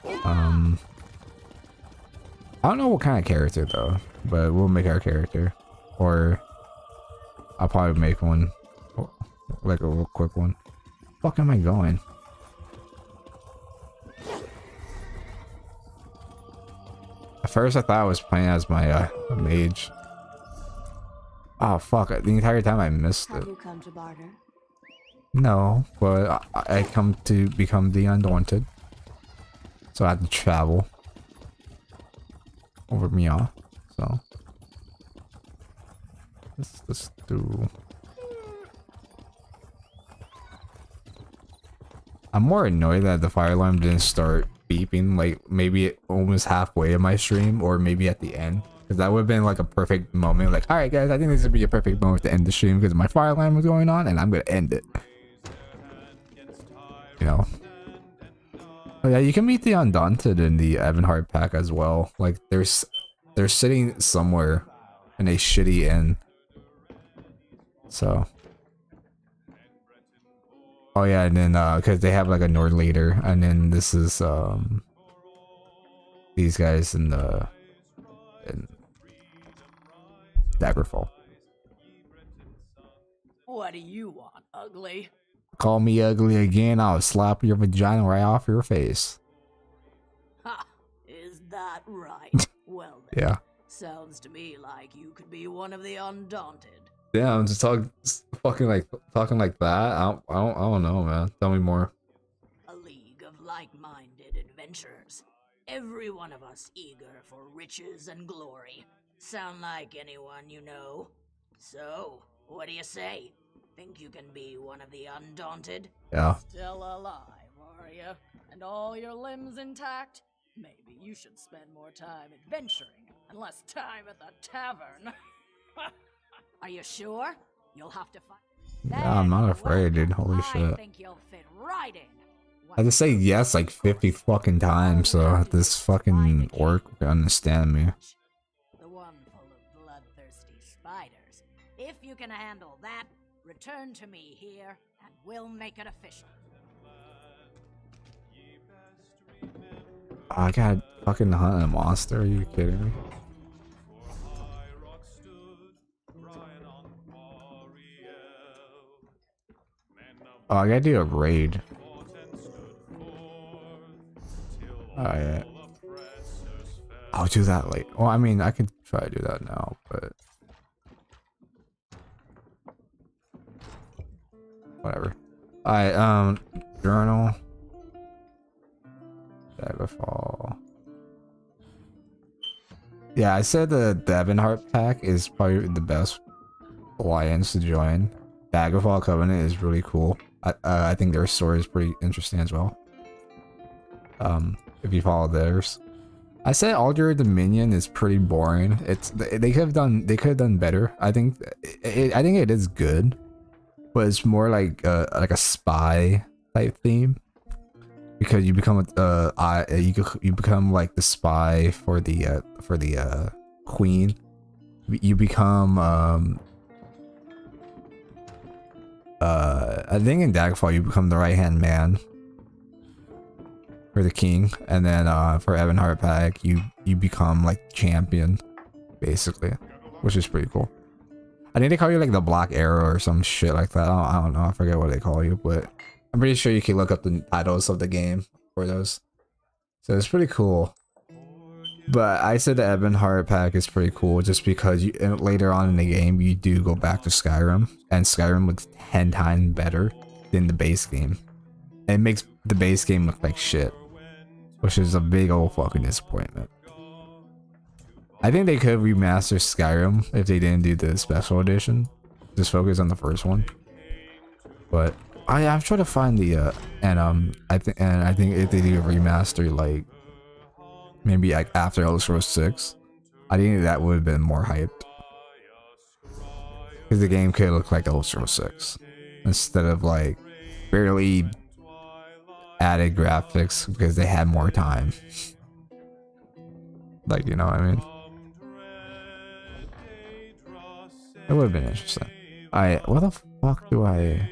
Speaker 1: I don't know what kind of character though, but we'll make our character, or I'll probably make one. Like a real quick one. Fuck am I going? At first I thought I was playing as my mage. Oh fuck, the entire time I missed it.
Speaker 2: Have you come to barter?
Speaker 1: No, but I come to become the Undaunted. So I had to travel over Mia. So let's do. I'm more annoyed that the fire alarm didn't start beeping, like maybe almost halfway in my stream or maybe at the end. Because that would have been like a perfect moment. Like, all right, guys, I think this would be a perfect moment to end the stream because my fire line was going on, and I'm gonna end it. You know. But yeah, you can meet the Undaunted in the Evanhart pack as well. Like, they're sitting somewhere in a shitty inn. So. Oh yeah, and then because they have like a Nord leader, and then this is these guys in Daggerfall.
Speaker 10: What do you want, ugly?
Speaker 1: Call me ugly again, I'll slap your vagina right off your face.
Speaker 10: Ha! Is that right? Well then.
Speaker 1: Yeah.
Speaker 10: Sounds to me like you could be one of the Undaunted.
Speaker 1: Yeah, I'm just talking like that. I don't know, man. Tell me more.
Speaker 10: A league of like-minded adventurers. Every one of us eager for riches and glory. Sound like anyone you know? So, what do you say? Think you can be one of the Undaunted?
Speaker 1: Yeah.
Speaker 10: Still alive, are you? And all your limbs intact? Maybe you should spend more time adventuring and less time at the tavern. Are you sure? You'll have to find.
Speaker 1: Yeah, I'm not afraid, dude. Holy shit.
Speaker 10: I think you'll fit right in.
Speaker 1: I had to say yes like 50 fucking times so this fucking orc can understand me.
Speaker 10: The one full of bloodthirsty spiders. If you can handle that, return to me here, and we'll make it official.
Speaker 1: I got fucking hunt a monster. Are you kidding me? Oh, I gotta do a raid. Oh yeah. I'll do that late. Well, I mean, I can try to do that now, but whatever. Alright, journal. Daggerfall. Yeah, I said the Evanhart pack is probably the best alliance to join. Daggerfall Covenant is really cool. I think their story is pretty interesting as well. If you follow theirs. I said Alder Dominion is pretty boring. They could have done better. I think it is good, but it's more like a spy type theme because you become you become like the spy for the queen. You become I think in Daggerfall you become the right hand man for the king, and then for Evanhart pack you become like champion basically, which is pretty cool. I think they call you like the Black Arrow or some shit like that. I don't know, I forget what they call you, but I'm pretty sure you can look up the titles of the game for those. So it's pretty cool. But I said the Evanhart pack is pretty cool just because later on in the game you do go back to Skyrim, and Skyrim looks 10 times better than the base game. And it makes the base game look like shit, which is a big old fucking disappointment. I think they could remaster Skyrim if they didn't do the special edition. Just focus on the first one. But I'm trying to find the I think if they do a remaster like maybe like after Elder Scrolls 6, I think that would have been more hyped. Because the game could look like Elder Scrolls 6 instead of like barely added graphics because they had more time. Like, you know what I mean? It would have been interesting. What the fuck do I'm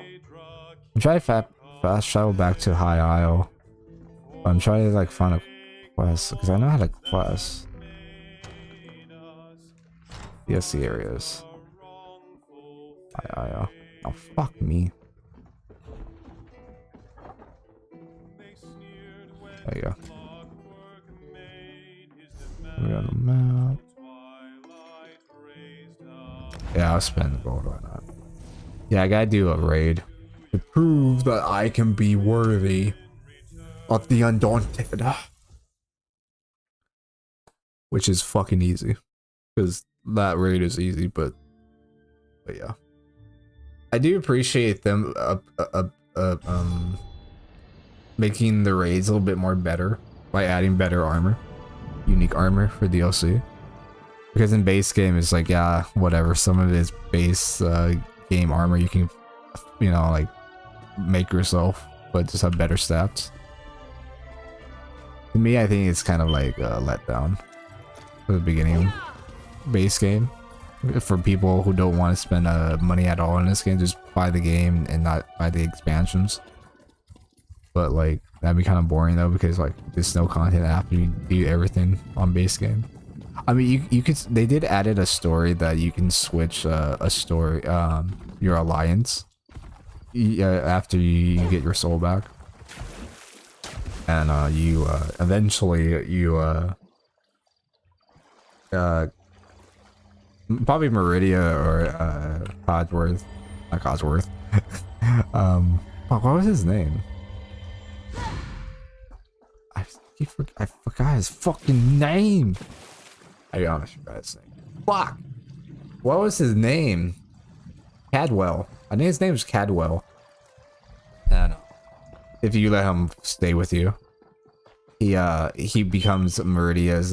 Speaker 1: trying to fast travel back to High Isle. I'm trying to like find a quest because I know how to quest. DLC areas. High Isle. Oh fuck me. There you go. We're on the map. Yeah, I'll spend the gold. Why not? Yeah, I gotta do a raid to prove that I can be worthy of the Undaunted. Which is fucking easy. Because that raid is easy, but yeah. I do appreciate them making the raids a little bit more better by adding better armor. Unique armor for DLC. Because in base game, it's like, yeah, whatever. Some of it's base game armor you can, you know, like make yourself, but just have better stats. To me, I think it's kind of like a letdown for the beginning base game. For people who don't want to spend money at all in this game, just buy the game and not buy the expansions. But like, that'd be kind of boring though, because like there's no content after you do everything on base game. I mean, you could. They did added a story that you can switch a story, your alliance, after you get your soul back, and you eventually you probably Meridia or Codsworth, not Codsworth. What was his name? I forgot his fucking name. I be honest, forgot his name. Fuck. What was his name? Cadwell. I think his name is Cadwell. And if you let him stay with you, he becomes Meridia's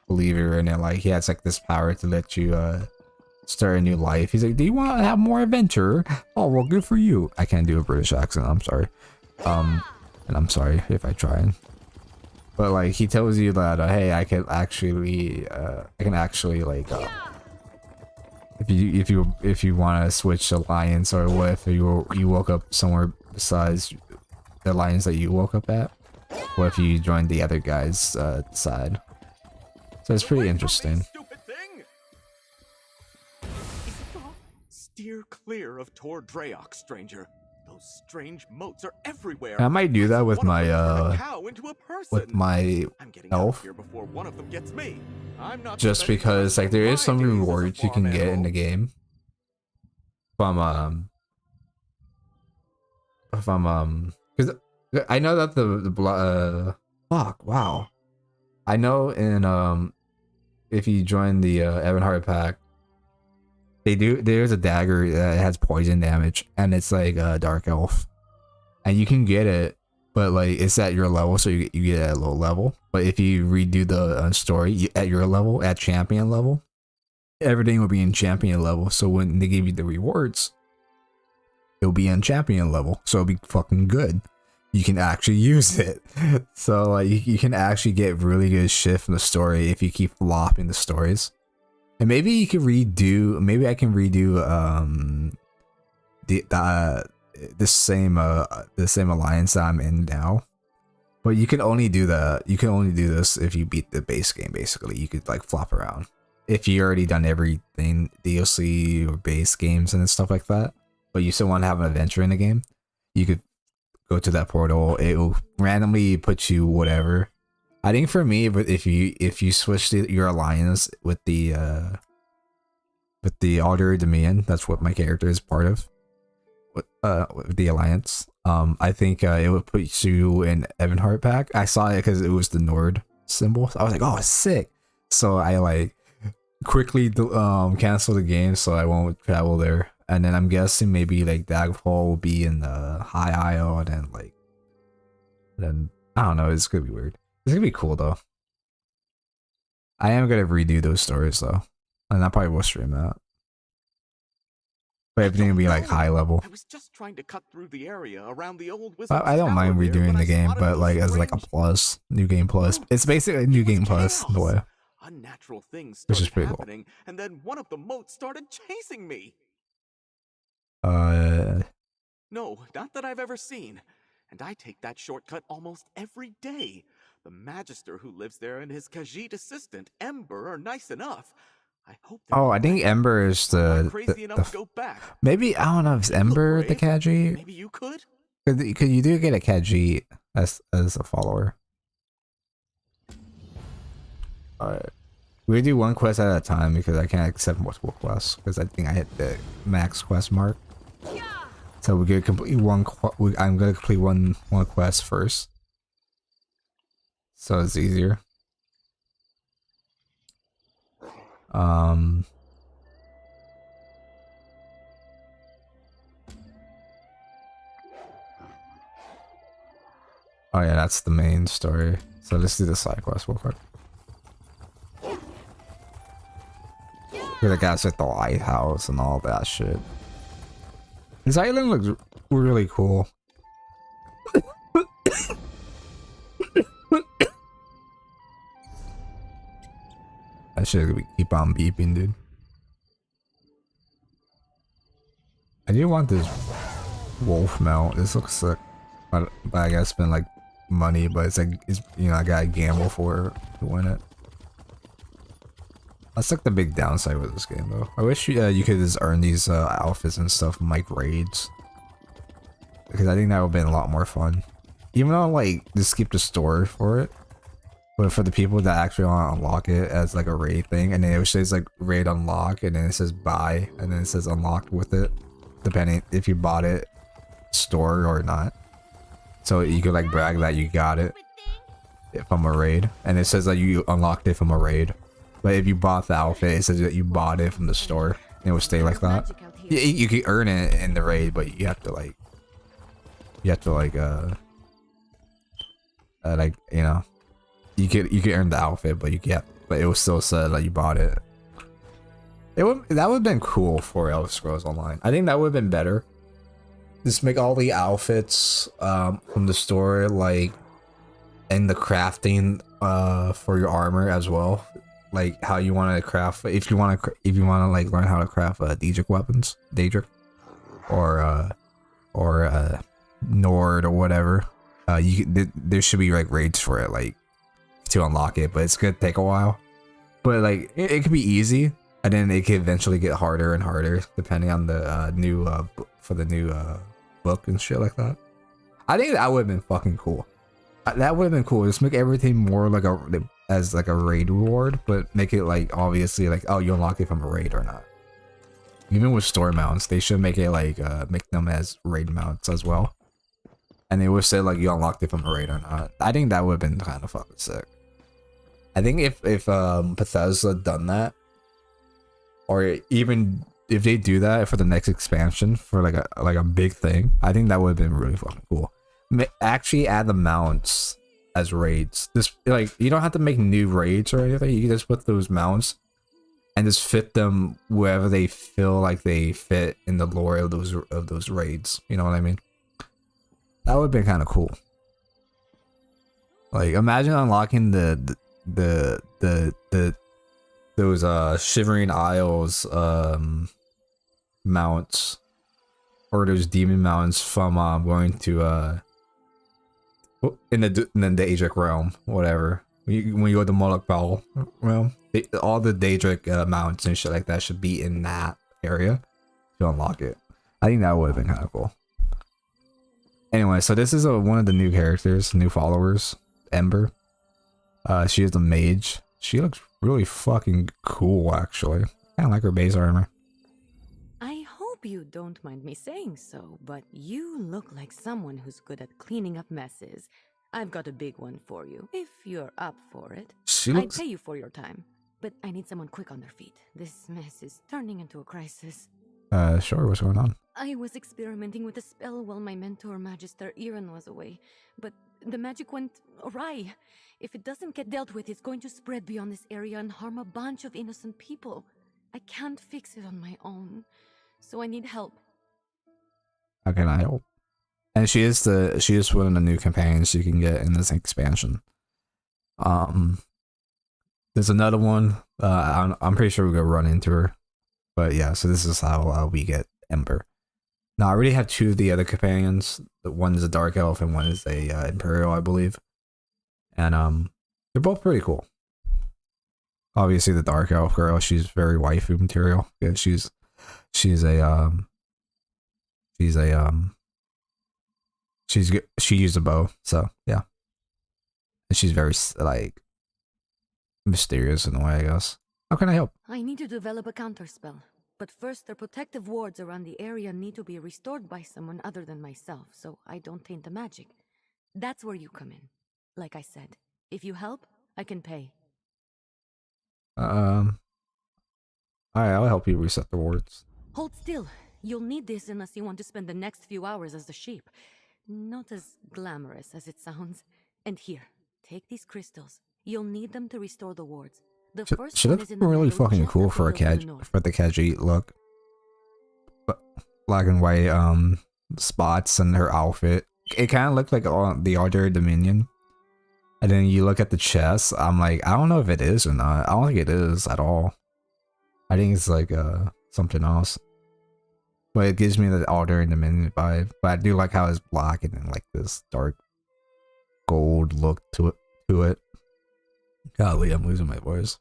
Speaker 1: believer, and then like he has like this power to let you start a new life. He's like, do you want to have more adventure? Oh well, good for you. I can't do a British accent, I'm sorry. And I'm sorry if I try. But like he tells you that hey, I can actually like if you want to switch alliance, or what if you woke up somewhere besides the alliance that you woke up at, what if you joined the other guy's side? So it's pretty interesting.
Speaker 11: Steer clear of Tor Draok, stranger. Those strange moats are everywhere.
Speaker 1: I might do that with my elf.
Speaker 11: Before one of them gets me. I'm not
Speaker 1: just because like there is some rewards you can get in the game from because I know that the fuck, wow, I know in if you join the Ebonheart pack, there's a dagger that has poison damage, and it's like a dark elf, and you can get it, but like it's at your level, so you get it at a low level. But if you redo the story at your level, at champion level, everything will be in champion level. So when they give you the rewards, it'll be on champion level, so it'll be fucking good. You can actually use it. So like you can actually get really good shit from the story if you keep flopping the stories. And maybe you can redo. Maybe I can redo the same alliance that I'm in now. But you can only do that. You can only do this if you beat the base game. Basically, you could like flop around if you already done everything, DLC or base games and stuff like that. But you still want to have an adventure in the game. You could go to that portal. It will randomly put you whatever. I think for me, but if you switch your alliance with the Alder Dominion, that's what my character is part of. With the alliance, I think it would put you in Ebonheart pack. I saw it because it was the Nord symbol. So I was like, oh, it's sick. So I like quickly cancel the game so I won't travel there. And then I'm guessing maybe like Daggerfall will be in the High Isle, and then I don't know. It's gonna be weird. It's gonna be cool though. I am gonna redo those stories though, and I probably will stream that. But everything will be like high level.
Speaker 11: I was just trying to cut through the area around the old
Speaker 1: I don't mind redoing the game, but like as like a plus, new game plus. It's basically a new game plus in a way.
Speaker 11: Unnatural things
Speaker 1: Which is
Speaker 11: started
Speaker 1: pretty
Speaker 11: happening, and then one of the moats started chasing me.
Speaker 1: Cool.
Speaker 11: No, not that I've ever seen. And I take that shortcut almost every day. The Magister who lives there and his Khajiit assistant, Ember, are nice enough. I hope
Speaker 1: Oh, I think Ember is the maybe I don't know if it's Ember the Khajiit.
Speaker 11: Maybe you could?
Speaker 1: Because you do get a Khajiit as a follower. Alright. We do one quest at a time because I can't accept multiple quests because I think I hit the max quest mark. So we're gonna complete I'm gonna complete one quest first, so it's easier. Oh yeah, that's the main story. So let's do the side quest real quick. Where the guy's at the lighthouse and all that shit. This island looks really cool. That shit gonna keep on beeping, dude. I do want this wolf mount. This looks sick. But I gotta spend like money, but it's like, you know, I gotta gamble for it to win it. That's like the big downside with this game though. I wish you could just earn these outfits and stuff from like raids. Because I think that would have been a lot more fun. Even though like just skip the story for it. But for the people that actually want to unlock it as like a raid thing, and then it says like raid unlock, and then it says buy, and then it says unlocked with it, depending if you bought it store or not. So you could like brag that you got it from a raid, and it says that you unlocked it from a raid. But if you bought the outfit, it says that you bought it from the store, and it will stay like that. You can earn it in the raid, but you have to like, you know. You could earn the outfit, but but it was still said that you bought it. That would have been cool for Elder Scrolls Online. I think that would have been better. Just make all the outfits from the store like, and the crafting for your armor as well, like how you want to craft. If you want to like learn how to craft Daedric weapons, or Nord or whatever. There should be like raids for it, like, to unlock it, but it's gonna take a while. But like it could be easy, and then it could eventually get harder and harder depending on the new book and shit like that. I think that would have been fucking cool. That would have been cool. Just make everything more like as like a raid reward, but make it like obviously like, oh, you unlock it from a raid or not. Even with store mounts, they should make it like make them as raid mounts as well. And they would say like you unlocked it from a raid or not. I think that would have been kind of fucking sick. I think if Bethesda done that, or even if they do that for the next expansion for like a big thing, I think that would have been really fucking cool. Actually add the mounts as raids. This, like, you don't have to make new raids or anything. You can just put those mounts and just fit them wherever they feel like they fit in the lore of those raids. You know what I mean? That would have been kind of cool. Like, imagine unlocking those Shivering Isles mounts, or those demon mounts from going to in the Daedric realm, whatever. When you go to Moloch Ball realm, all the Daedric mounts and shit like that should be in that area to unlock it. I think that would have been kind of cool. Anyway, so this is one of the new characters, new followers, Ember. She is a mage. She looks really fucking cool, actually. I like her base armor.
Speaker 12: I hope you don't mind me saying so, but you look like someone who's good at cleaning up messes. I've got a big one for you, if you're up for it. I'd pay you for your time, but I need someone quick on their feet. This mess is turning into a crisis.
Speaker 1: Sure, what's going on?
Speaker 12: I was experimenting with a spell while my mentor, Magister Iran, was away, but the magic went awry. If it doesn't get dealt with, it's going to spread beyond this area and harm a bunch of innocent people. I can't fix it on my own, so I need help.
Speaker 1: How can I help? And she is one of the new companions you can get in this expansion. There's another one. I'm pretty sure we're gonna run into her. But yeah, so this is how we get Ember. Now I already have two of the other companions. One is a Dark Elf and one is a Imperial, I believe. And they're both pretty cool. Obviously the Dark Elf girl, she's very waifu material. Yeah, she used a bow, so yeah. And she's very like mysterious in a way, I guess. How can I help?
Speaker 12: I need to develop a counterspell, but first their protective wards around the area need to be restored by someone other than myself, so I don't taint the magic. That's where you come in. Like I said, if you help, I can pay.
Speaker 1: Alright, I'll help you reset the wards.
Speaker 12: Hold still. You'll need this unless you want to spend the next few hours as a sheep. Not as glamorous as it sounds. And here, take these crystals. You'll need them to restore the wards. The
Speaker 1: She
Speaker 12: first one
Speaker 1: looks
Speaker 12: is in the
Speaker 1: really
Speaker 12: meadow
Speaker 1: fucking
Speaker 12: just
Speaker 1: cool
Speaker 12: up
Speaker 1: for a
Speaker 12: the hill to the north.
Speaker 1: Khajiit look. But black and white spots in her outfit. It kind of looked like the Order Dominion. And then you look at the chest. I'm like, I don't know if it is or not. I don't think it is at all. I think it's like something else. But it gives me the Order Dominion vibe. But I do like how it's black and then like this dark gold look to it. Golly, I'm losing my voice.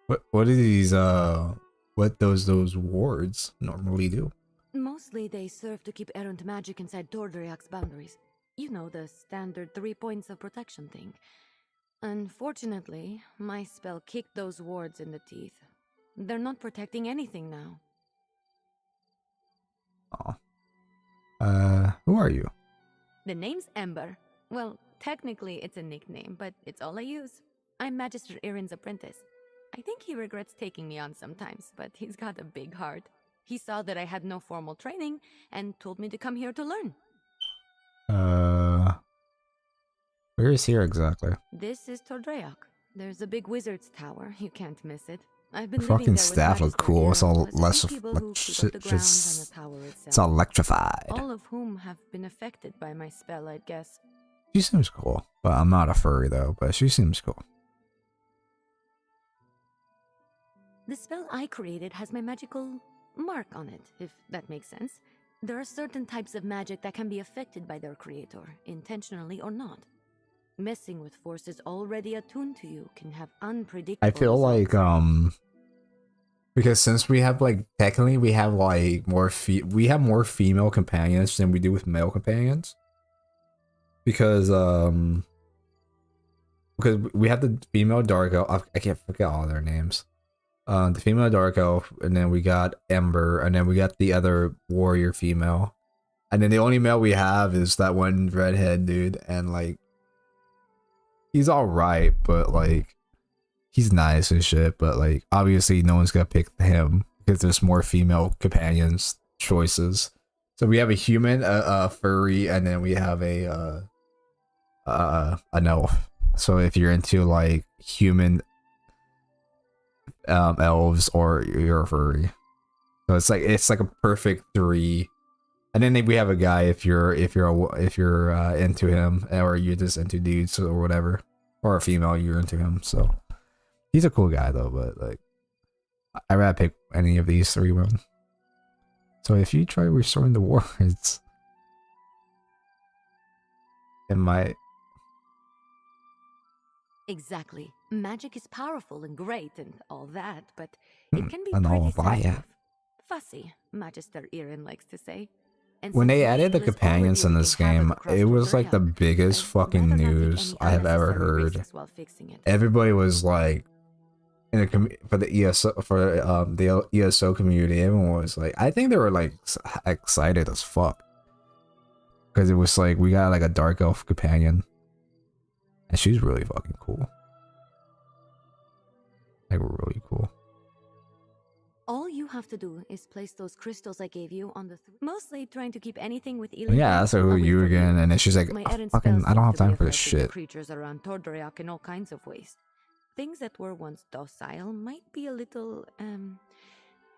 Speaker 1: What are these what those wards normally do?
Speaker 12: Mostly they serve to keep errant magic inside Tordriak's boundaries. You know, the standard 3 points of protection thing. Unfortunately, my spell kicked those wards in the teeth. They're not protecting anything now.
Speaker 1: Oh. Who are you?
Speaker 12: The name's Ember. Well, technically it's a nickname, but it's all I use. I'm Magister Irin's apprentice. I think he regrets taking me on sometimes, but he's got a big heart. He saw that I had no formal training and told me to come here to learn.
Speaker 1: Where is here exactly?
Speaker 12: This is Tordriak. There's a big wizard's tower. You can't miss it. I've been
Speaker 1: The fucking staff look cool. It's all less it's all electrified.
Speaker 12: All of whom have been affected by my spell, I'd guess.
Speaker 1: She seems cool. But I'm not a furry though, but she seems cool.
Speaker 12: The spell I created has my magical mark on it, if that makes sense. There are certain types of magic that can be affected by their creator, intentionally or not. Messing with forces already attuned to you can have unpredictable
Speaker 1: I feel
Speaker 12: results.
Speaker 1: like because since we have like technically we have like more female companions than we do with male companions. Because we have the female dark elf. I can't forget all their names. The female dark elf, and then we got Ember, and then we got the other warrior female, and then the only male we have is that one redhead dude, and like he's all right, but like he's nice and shit, but like obviously no one's gonna pick him because there's more female companions choices. So we have a human, a furry, and then we have an elf. So if you're into like human elves or you're a furry, so it's like a perfect 3. And then we have a guy if you're into him, or you're just into dudes or whatever, or a female you're into him. So he's a cool guy though, but like I'd rather pick any of these 3 women. So if you try restoring the wards, it might.
Speaker 12: Exactly. Magic is powerful and great and all that, but it can be
Speaker 1: and all
Speaker 12: pretty
Speaker 1: of that.
Speaker 12: sensitive. Fussy, Magister Irin likes to say. And
Speaker 1: When
Speaker 12: since
Speaker 1: they
Speaker 12: the
Speaker 1: added the
Speaker 12: Evil is
Speaker 1: companions in
Speaker 12: already
Speaker 1: this
Speaker 12: wreaking
Speaker 1: game,
Speaker 12: havoc across
Speaker 1: it was like the
Speaker 12: Tordriak,
Speaker 1: biggest
Speaker 12: I'd
Speaker 1: fucking
Speaker 12: rather not take
Speaker 1: news
Speaker 12: any
Speaker 1: I have ever
Speaker 12: unnecessary
Speaker 1: heard.
Speaker 12: risks while fixing it.
Speaker 1: Everybody was like, in the for the ESO community, everyone was like, I think they were like excited as fuck, because it was like we got like a dark elf companion, and she's really fucking cool, like really cool.
Speaker 12: All you have to do is place those crystals I gave you on the mostly trying to keep anything with
Speaker 1: And yeah, I asked her who
Speaker 12: away
Speaker 1: you
Speaker 12: from
Speaker 1: again, and then she's like,
Speaker 12: My
Speaker 1: "Oh,
Speaker 12: errant
Speaker 1: fucking,
Speaker 12: spells
Speaker 1: I don't
Speaker 12: seem
Speaker 1: have
Speaker 12: to be
Speaker 1: time for this
Speaker 12: affecting the
Speaker 1: shit.
Speaker 12: creatures around Tordriak in all kinds of ways. Things that were once docile might be a little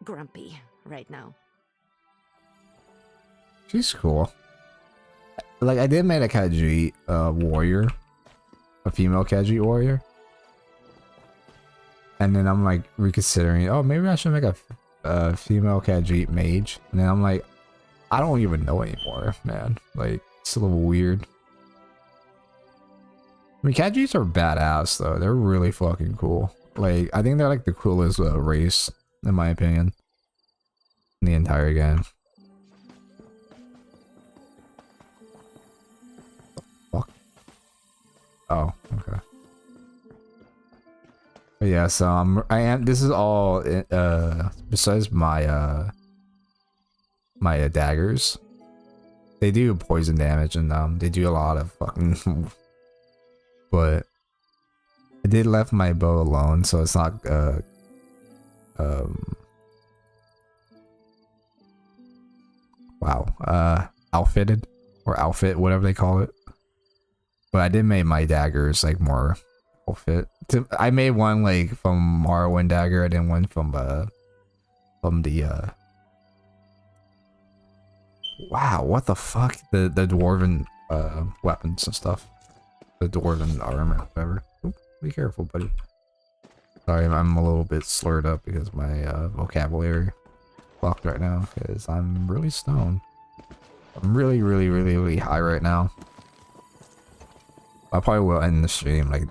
Speaker 12: grumpy right now.
Speaker 1: She's cool. Like I did make a Khajiit warrior, a female Khajiit warrior, and then I'm like reconsidering. Oh, maybe I should make a female Khajiit mage. And then I'm like, I don't even know anymore, man. Like it's a little weird. I mean, Khajiits are badass though. They're really fucking cool. Like I think they're like the coolest race in my opinion in the entire game. Oh, okay. But yeah, so this is all besides my my daggers. They do poison damage and they do a lot of fucking but I did left my bow alone, so it's not outfitted or outfit, whatever they call it. But I did make my daggers like more outfit. I made one like from Morrowind Dagger, and then one from the wow, what the fuck? The dwarven weapons and stuff. The dwarven armor, whatever. Oop, be careful, buddy. Sorry, I'm a little bit slurred up because my vocabulary blocked right now because I'm really stoned. I'm really high right now. I probably will end the stream like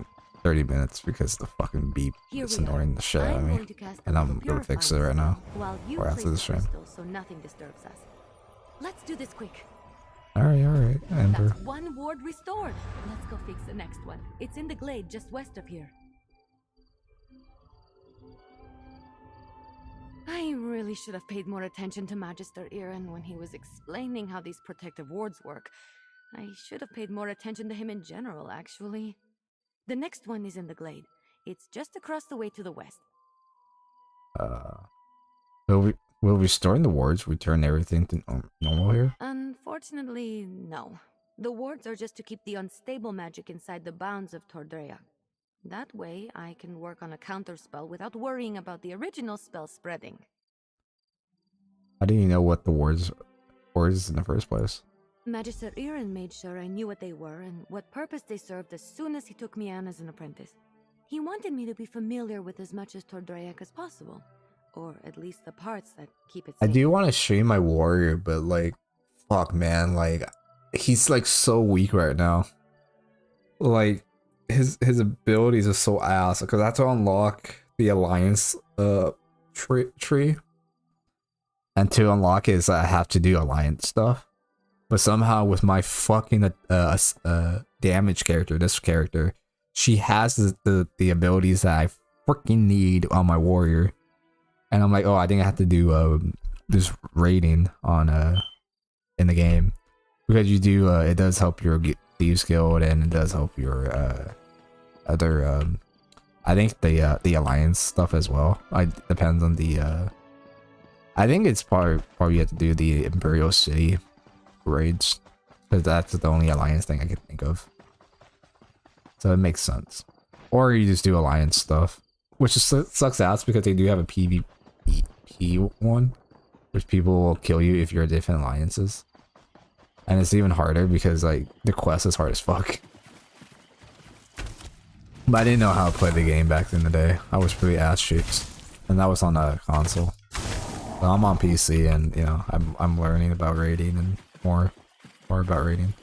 Speaker 1: 30 minutes because the fucking beep is annoying the shit out of me. And I'm gonna fix it right now. Or after the stream.
Speaker 12: So nothing disturbs us. Let's do this quick.
Speaker 1: Alright, Ember.
Speaker 12: That's one ward restored. Let's go fix the next one. It's in the glade just west of here. I really should have paid more attention to Magister Iren when he was explaining how these protective wards work. I should have paid more attention to him in general, actually. The next one is in the glade. It's just across the way to the west.
Speaker 1: Will restoring the wards return everything to normal here?
Speaker 12: Unfortunately, no. The wards are just to keep the unstable magic inside the bounds of Tordrea. That way, I can work on a counterspell without worrying about the original spell spreading.
Speaker 1: How do you know what the wards in the first place?
Speaker 12: Magister Iren made sure I knew what they were and what purpose they served as soon as he took me on as an apprentice. He wanted me to be familiar with as much as Tordreac as possible, or at least the parts that keep it safe.
Speaker 1: I do want to stream my warrior, but like, fuck man, like, he's like so weak right now. Like, his abilities are so ass, because I have to unlock the alliance tree. And to unlock it, I have to do alliance stuff. But somehow with my fucking damage character, this character, she has the abilities that I freaking need on my warrior. And I'm like, oh, I think I have to do this rating on in the game, because you do it does help your Thieves Guild, and it does help your other I think the alliance stuff as well. It depends on the I think it's probably you have to do the Imperial City raids, because that's the only alliance thing I can think of. So it makes sense. Or you just do alliance stuff, which is, sucks ass because they do have a PvP one, which people will kill you if you're different alliances. And it's even harder because like the quest is hard as fuck. But I didn't know how to play the game back in the day. I was pretty ass cheeks, and that was on a console. But I'm on PC, and you know I'm learning about raiding and more about raiding.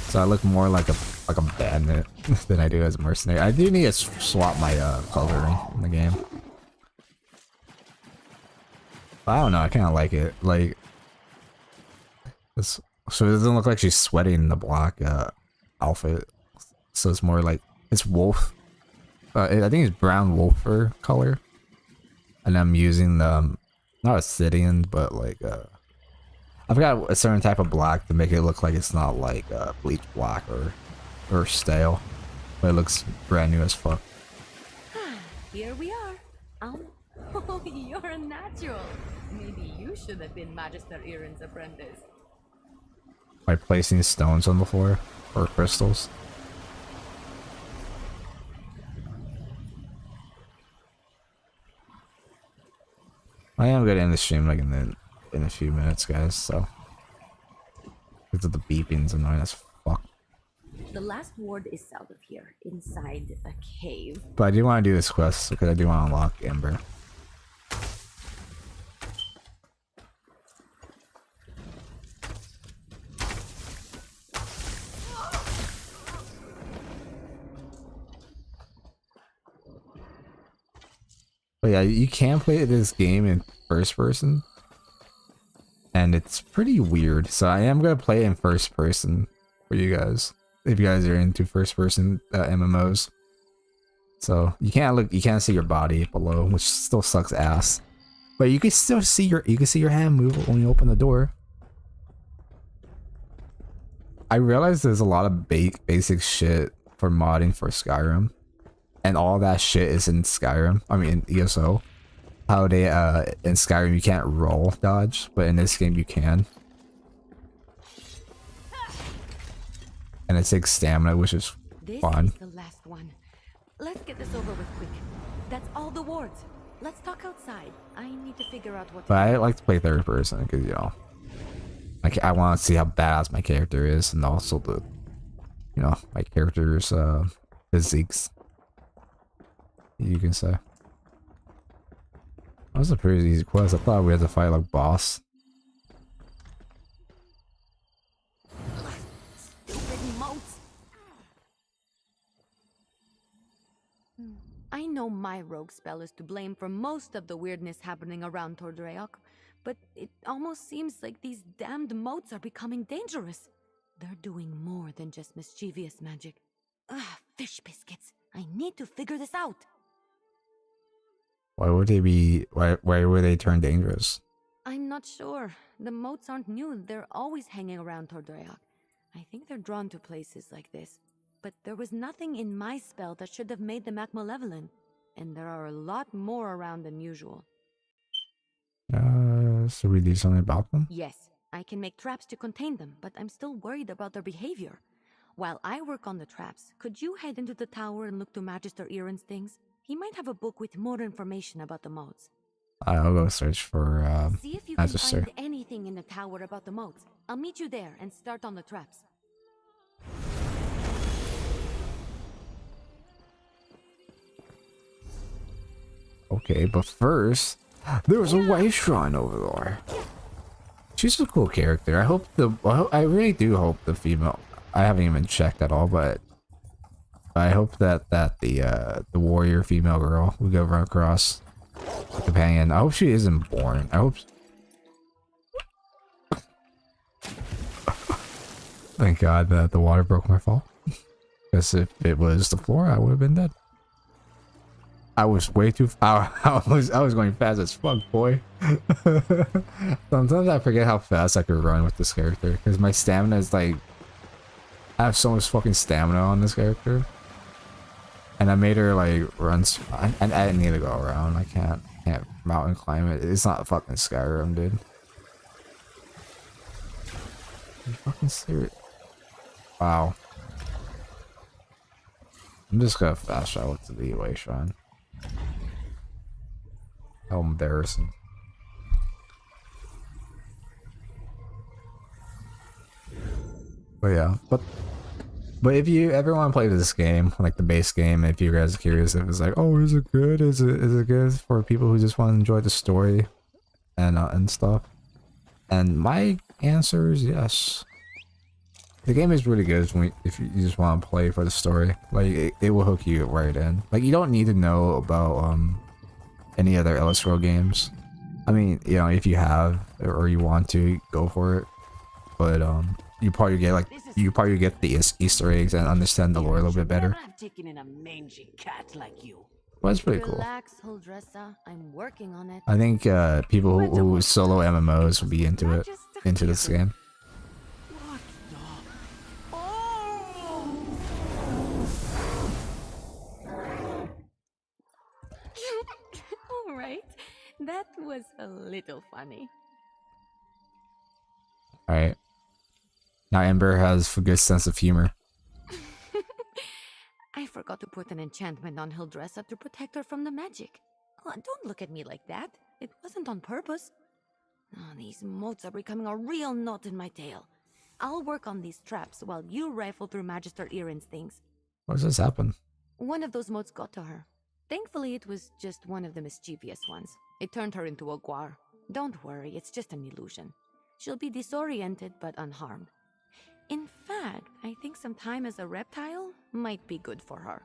Speaker 1: So I look more like a bandit than I do as a mercenary. I do need to swap my coloring in the game. But I don't know. I kind of like it. Like this, so it doesn't look like she's sweating in the black outfit. So it's more like it's wolf. I think it's brown wolf fur color. And I'm using the not obsidian, but like I've got a certain type of black to make it look like it's not like bleached black or stale, but it looks brand new as fuck.
Speaker 12: Here we are. Oh, you're a natural. Maybe you should have been Magister Iren's apprentice.
Speaker 1: By placing stones on the floor or crystals. I am gonna end the stream like in a few minutes, guys. So because of the beeping's annoying as fuck.
Speaker 12: The last ward is south of here, inside a cave.
Speaker 1: But I do want to do this quest because I do want to unlock Ember. But yeah, you can play this game in first person, and it's pretty weird. So I am gonna play it in first person for you guys, if you guys are into first person MMOs. So you can't see your body below, which still sucks ass. But you can still see your hand move when you open the door. I realize there's a lot of basic shit for modding for Skyrim. And all that shit is in Skyrim. I mean, in ESO. How they, in Skyrim you can't roll dodge, but in this game you can. And it takes stamina, which is
Speaker 12: This
Speaker 1: fun.
Speaker 12: is the last one. Let's get this over with quick. That's all the wards. Let's talk outside. I need to figure out what.
Speaker 1: But I like to play third person because, you know, like I want to see how badass my character is, and also the, you know, my character's physiques, you can say. That was a pretty easy quest. I thought we had to fight like boss.
Speaker 12: Stupid moats. I know my rogue spell is to blame for most of the weirdness happening around Tordreok, but it almost seems like these damned moats are becoming dangerous. They're doing more than just mischievous magic. Fish biscuits. I need to figure this out.
Speaker 1: Why would they be? Why would they turn dangerous?
Speaker 12: I'm not sure. The moats aren't new. They're always hanging around Tordreok. I think they're drawn to places like this. But there was nothing in my spell that should have made them act malevolent. And there are a lot more around than usual.
Speaker 1: So we do something about them?
Speaker 12: Yes, I can make traps to contain them, but I'm still worried about their behavior. While I work on the traps, could you head into the tower and look to Magister Iren's things? He might have a book with more information about the moats.
Speaker 1: I'll go search for
Speaker 12: See if you can
Speaker 1: Magister.
Speaker 12: find anything in the tower about the moats. I'll meet you there and start on the traps.
Speaker 1: Okay, but first, there was a white shrine over there. She's a cool character. I really do hope the female. I haven't even checked at all, but I hope that the warrior female girl we go run across, the companion. I hope she isn't born. I hope. Thank God that the water broke my fall. Because if it was the floor, I would have been dead. I was way too. I was going fast as fuck, boy. Sometimes I forget how fast I could run with this character because my stamina is like. I have so much fucking stamina on this character, and I made her like run. And I need to go around. I can't mountain climb it. It's not fucking Skyrim, dude. Are you fucking serious? Wow. I'm just gonna fast travel to the Way Shrine. How embarrassing. But yeah, but if you ever want to play this game, like the base game, if you guys are curious if it's like, oh, is it good? Is it good for people who just want to enjoy the story and stuff? And my answer is yes. The game is really good if you just want to play for the story. Like it will hook you right in. Like you don't need to know about any other Elder Scrolls games. I mean, you know, if you have or you want to, go for it. But you probably get the Easter eggs and understand the lore a little bit better.
Speaker 10: I've taken in a mangy cat like you.
Speaker 1: Well, that's pretty cool.
Speaker 12: Relax, Huldressa. I'm working on it.
Speaker 1: I think people who solo MMOs will be into this game.
Speaker 12: All right, that was a little funny.
Speaker 1: All right. Now Ember has a good sense of humor.
Speaker 12: I forgot to put an enchantment on Huldressa to protect her from the magic. Oh, don't look at me like that. It wasn't on purpose. Oh, these moats are becoming a real knot in my tail. I'll work on these traps while you rifle through Magister Iren's things.
Speaker 1: What does this happen?
Speaker 12: One of those moats got to her. Thankfully, it was just one of the mischievous ones. It turned her into a guar. Don't worry, it's just an illusion. She'll be disoriented but unharmed. In fact, I think some time as a reptile might be good for her.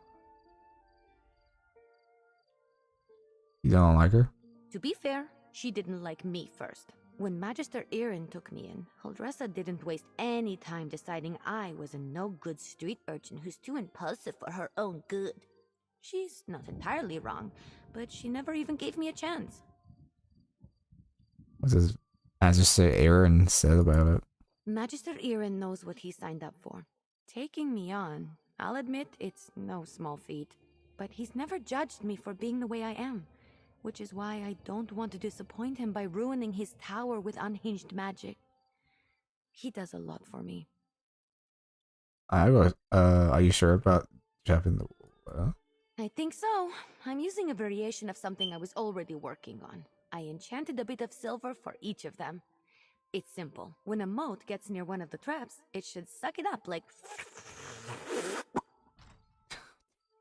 Speaker 1: You don't like her?
Speaker 12: To be fair, she didn't like me first. When Magister Iren took me in, Huldressa didn't waste any time deciding I was a no-good street urchin who's too impulsive for her own good. She's not entirely wrong, but she never even gave me a chance.
Speaker 1: What does Magister Iren said about it?
Speaker 12: Magister Iren knows what he signed up for. Taking me on, I'll admit it's no small feat, but he's never judged me for being the way I am, which is why I don't want to disappoint him by ruining his tower with unhinged magic. He does a lot for me.
Speaker 1: Are you sure about dropping the?
Speaker 12: I think so. I'm using a variation of something I was already working on. I enchanted a bit of silver for each of them. It's simple. When a mote gets near one of the traps, it should suck it up like...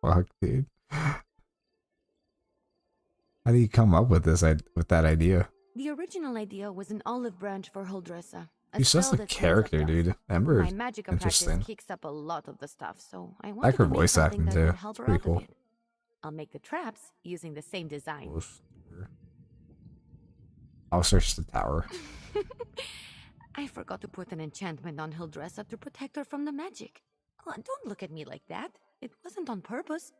Speaker 1: Fuck, dude. How do you come up with that idea?
Speaker 12: The original idea was an olive branch for Huldressa.
Speaker 1: He's just a character, dude. Ember is
Speaker 12: My magic
Speaker 1: interesting.
Speaker 12: practice kicks up a lot of the stuff, so I
Speaker 1: I
Speaker 12: wanted
Speaker 1: like her
Speaker 12: to make
Speaker 1: voice
Speaker 12: something
Speaker 1: acting
Speaker 12: that would
Speaker 1: too.
Speaker 12: help
Speaker 1: It's
Speaker 12: her
Speaker 1: pretty
Speaker 12: out a
Speaker 1: cool.
Speaker 12: bit. I'll make the traps using the same design.
Speaker 1: I'll search the tower.
Speaker 12: I forgot to put an enchantment on Huldressa to protect her from the magic. Oh, don't look at me like that. It wasn't on purpose.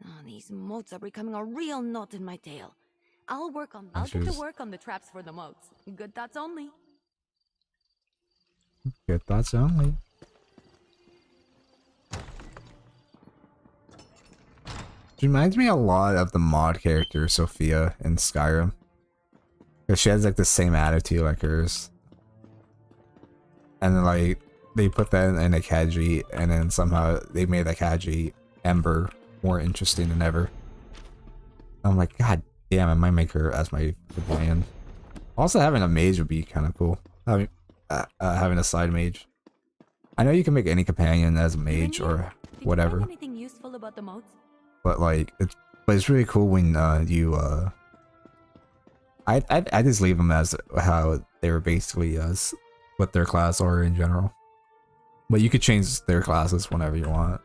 Speaker 12: Oh, these motes are becoming a real knot in my tail. I'll get to work on the traps for the motes. Good thoughts only.
Speaker 1: Good thoughts only. She reminds me a lot of the mod character Sophia in Skyrim. Because she has like the same attitude like hers. And then like they put that in a Kaji, and then somehow they made the Kaji Ember more interesting than ever. I'm like, god damn, I might make her as my companion. Also having a mage would be kind of cool. Having a side mage. I know you can make any companion as a mage or whatever.
Speaker 12: Did you find anything useful about the motes?
Speaker 1: But like, it's really cool when I just leave them as how they were basically as what their class are in general. But you could change their classes whenever you want,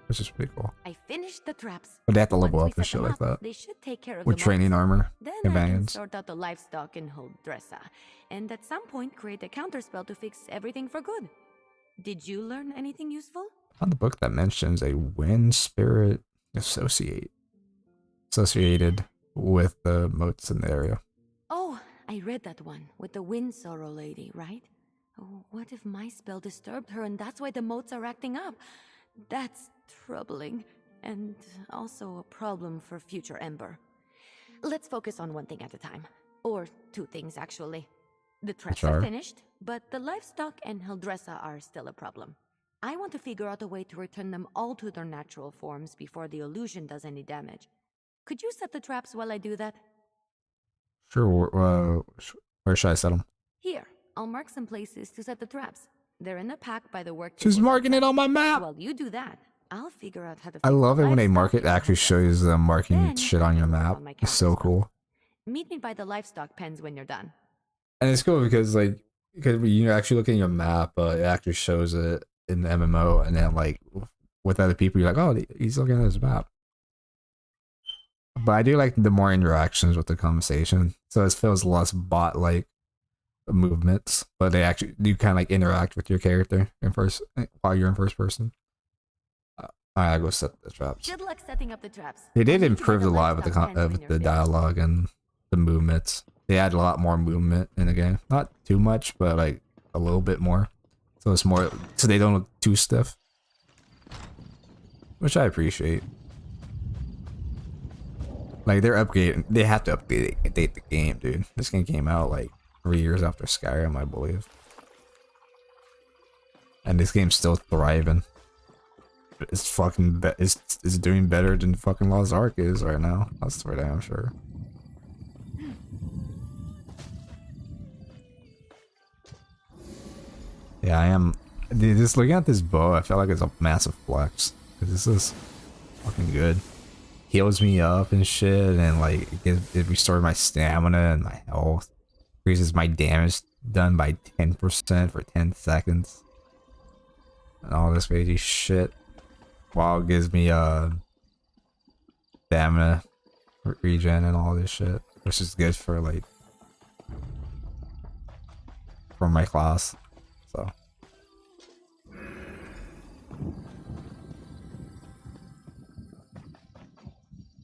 Speaker 1: which is pretty cool.
Speaker 12: I finished the traps.
Speaker 1: But they have to level
Speaker 12: Once
Speaker 1: up
Speaker 12: we
Speaker 1: and
Speaker 12: set
Speaker 1: shit
Speaker 12: them
Speaker 1: like
Speaker 12: up,
Speaker 1: that.
Speaker 12: They should take care of
Speaker 1: With
Speaker 12: the
Speaker 1: training
Speaker 12: motes.
Speaker 1: armor,
Speaker 12: Then I can
Speaker 1: companions.
Speaker 12: sort out the livestock in Huldressa, and at some point create a counterspell to fix everything for good. Did you learn anything useful?
Speaker 1: On the book that mentions a wind spirit associated with the moats in the area.
Speaker 12: Oh, I read that one with the wind sorrow lady, right? Oh, what if my spell disturbed her and that's why the moats are acting up? That's troubling, and also a problem for future Ember. Let's focus on one thing at a time. Or two things, actually. The traps are finished, but the livestock and Huldressa are still a problem. I want to figure out a way to return them all to their natural forms before the illusion does any damage. Could you set the traps while I do that?
Speaker 1: Sure, where should I set them?
Speaker 12: Here, I'll mark some places to set the traps. They're in a pack by the work.
Speaker 1: She's marking it on my map!
Speaker 12: While you do that, I'll figure out how to...
Speaker 1: I love it when a market actually shows them marking shit on your map. It's so cool.
Speaker 12: Meet me by the livestock pens when you're done.
Speaker 1: And it's cool because when you actually look at your map, it actually shows it in the MMO, and then like with other people, you're like, oh, he's looking at his map. But I do like the more interactions with the conversation, so it feels less bot-like movements, but they actually do kind of like interact with your character while you're in first person. I go set the traps.
Speaker 12: Good luck setting up the traps.
Speaker 1: They did improve a lot with the dialogue and the movements. They add a lot more movement in the game. Not too much, but like a little bit more. So it's more, so they don't look too stiff. Which I appreciate. Like they're upgrading, they have to update the game, dude. This game came out like 3 years after Skyrim, I believe. And this game's still thriving. It's fucking, it's doing better than fucking Lost Ark is right now. That's for damn sure. Yeah, I am. Dude, just looking at this bow, I feel like it's a massive flex. Cause this is fucking good. Heals me up and shit, and like it restores my stamina and my health. Increases my damage done by 10% for 10 seconds. And all this crazy shit. While it gives me stamina regen and all this shit. Which is good for like for my class. So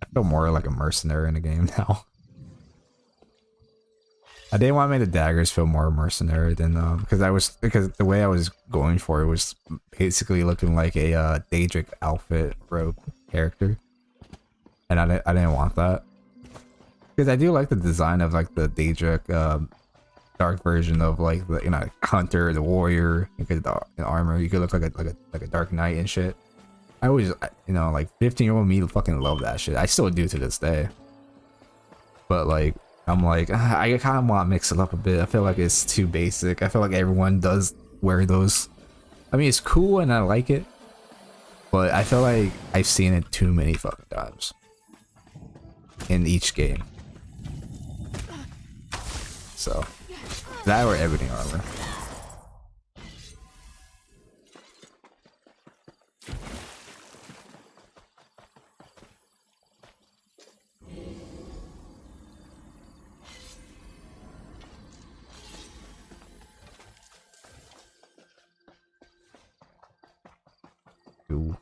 Speaker 1: I feel more like a mercenary in the game now. I didn't want to make the daggers feel more mercenary than because the way I was going for it was basically looking like a Daedric outfit robe character, and I didn't want that because I do like the design of like the Daedric dark version of like the hunter, the warrior. You could in armor. You could look like a dark knight and shit. I always like 15-year-old me fucking love that shit. I still do to this day. But like I'm like I kind of want to mix it up a bit. I feel like it's too basic. I feel like everyone does wear those. I mean, it's cool and I like it, but I feel like I've seen it too many fucking times in each game. So that or everything armor. Ooh.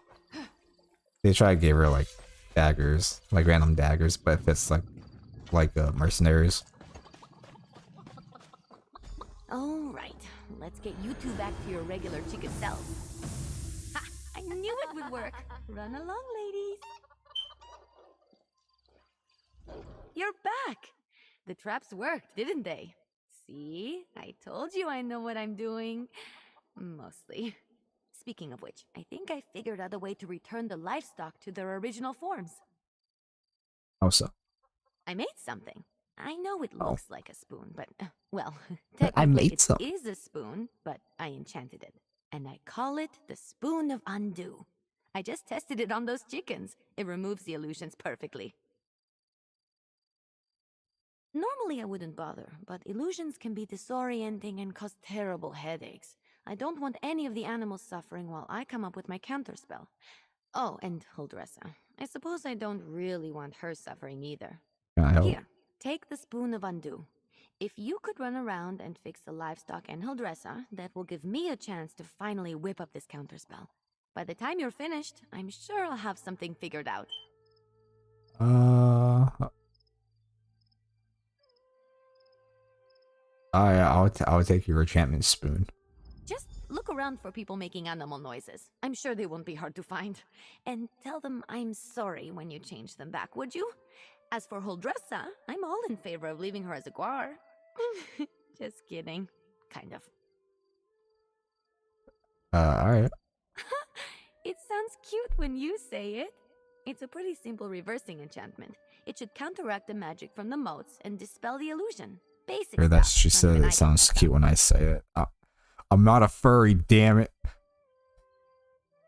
Speaker 1: They try to give her like daggers, like random daggers, but if it's like mercenaries.
Speaker 12: All right, let's get you two back to your regular chicken selves. Ha! I knew it would work. Run along, ladies. You're back. The traps worked, didn't they? See, I told you I know what I'm doing. Mostly. Speaking of which, I think I figured out a way to return the livestock to their original forms.
Speaker 1: How so?
Speaker 12: I made something. I know it
Speaker 1: Oh.
Speaker 12: looks like a spoon, but, well,
Speaker 1: I
Speaker 12: technically
Speaker 1: made
Speaker 12: it
Speaker 1: some.
Speaker 12: is a spoon, but I enchanted it. And I call it the Spoon of Undo. I just tested it on those chickens. It removes the illusions perfectly. Normally I wouldn't bother, but illusions can be disorienting and cause terrible headaches. I don't want any of the animals suffering while I come up with my counterspell. Oh, and Huldressa. I suppose I don't really want her suffering either.
Speaker 1: Can I help?
Speaker 12: Here, take the Spoon of Undo. If you could run around and fix the livestock and Huldressa, that will give me a chance to finally whip up this counterspell. By the time you're finished, I'm sure I'll have something figured out.
Speaker 1: I'll take your enchantment spoon.
Speaker 12: Just look around for people making animal noises. I'm sure they won't be hard to find. And tell them I'm sorry when you change them back, would you? As for Huldressa, I'm all in favor of leaving her as a guar. Just kidding. Kind of.
Speaker 1: Alright.
Speaker 12: It sounds cute when you say it. It's a pretty simple reversing enchantment. It should counteract the magic from the motes and dispel the illusion. Basic
Speaker 1: Or that's
Speaker 12: stuff.
Speaker 1: she said it sounds cute when I say it. I'm not a furry, damn it.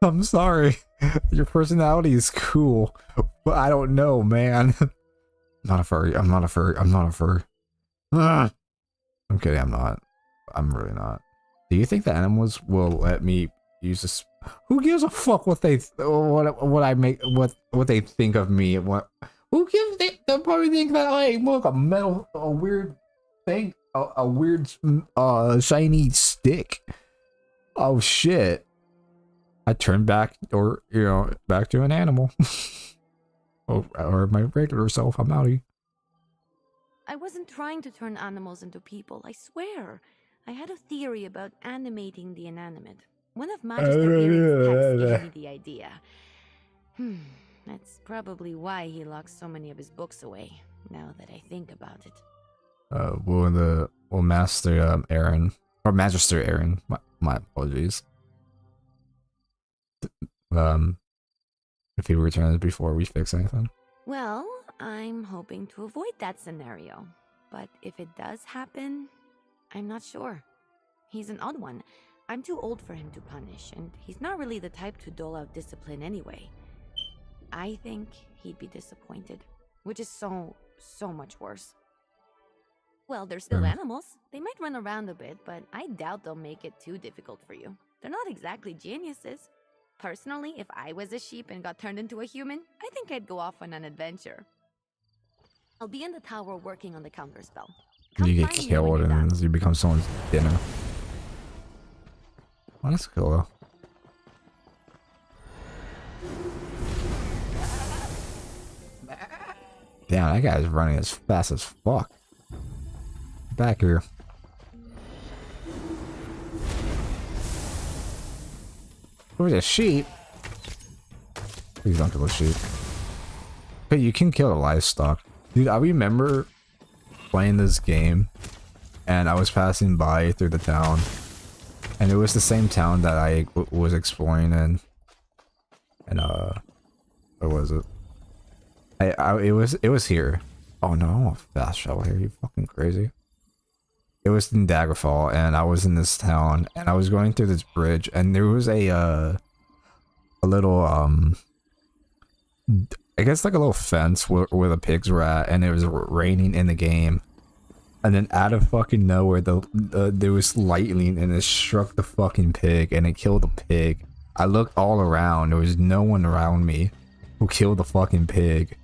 Speaker 1: I'm sorry. Your personality is cool, but I don't know, man. I'm not a furry. I'm not a furry. I'm not a furry. Ugh. I'm kidding. I'm not. I'm really not. Do you think the animals will let me use this? Who gives a fuck what they what I make what they think of me? What? Who gives? They'll probably think that like look a weird thing, a weird shiny stick. Oh shit! I turned back, or back to an animal, or my regular self. I'm outie.
Speaker 12: I wasn't trying to turn animals into people, I swear. I had a theory about animating the inanimate. One of Magister Earring's pets gave me the idea. That's probably why he locks so many of his books away, now that I think about it.
Speaker 1: Will Master Aaron, or Magister Aaron, my apologies. If he returns before we fix anything.
Speaker 12: Well, I'm hoping to avoid that scenario. But if it does happen, I'm not sure. He's an odd one. I'm too old for him to punish, and he's not really the type to dole out discipline anyway. I think he'd be disappointed, which is so much worse. Well, they're still animals. They might run around a bit, but I doubt they'll make it too difficult for you. They're not exactly geniuses. Personally, if I was a sheep and got turned into a human, I think I'd go off on an adventure. I'll be in the tower working on the counterspell.
Speaker 1: You get killed and you become someone's dinner. Well, that's cool though. Damn, that guy's running as fast as fuck. Back here. Where's a sheep? Please don't kill a sheep. But you can kill the livestock. Dude, I remember playing this game and I was passing by through the town, and it was the same town that I was exploring in. And where was it? It was here. Oh no, I'm a fast travel here. You fucking crazy. It was in Daggerfall, and I was in this town, and I was going through this bridge, and there was a little I guess like a little fence where the pigs were at, and it was raining in the game. And then out of fucking nowhere, there was lightning, and it struck the fucking pig, and it killed the pig. I looked all around. There was no one around me who killed the fucking pig.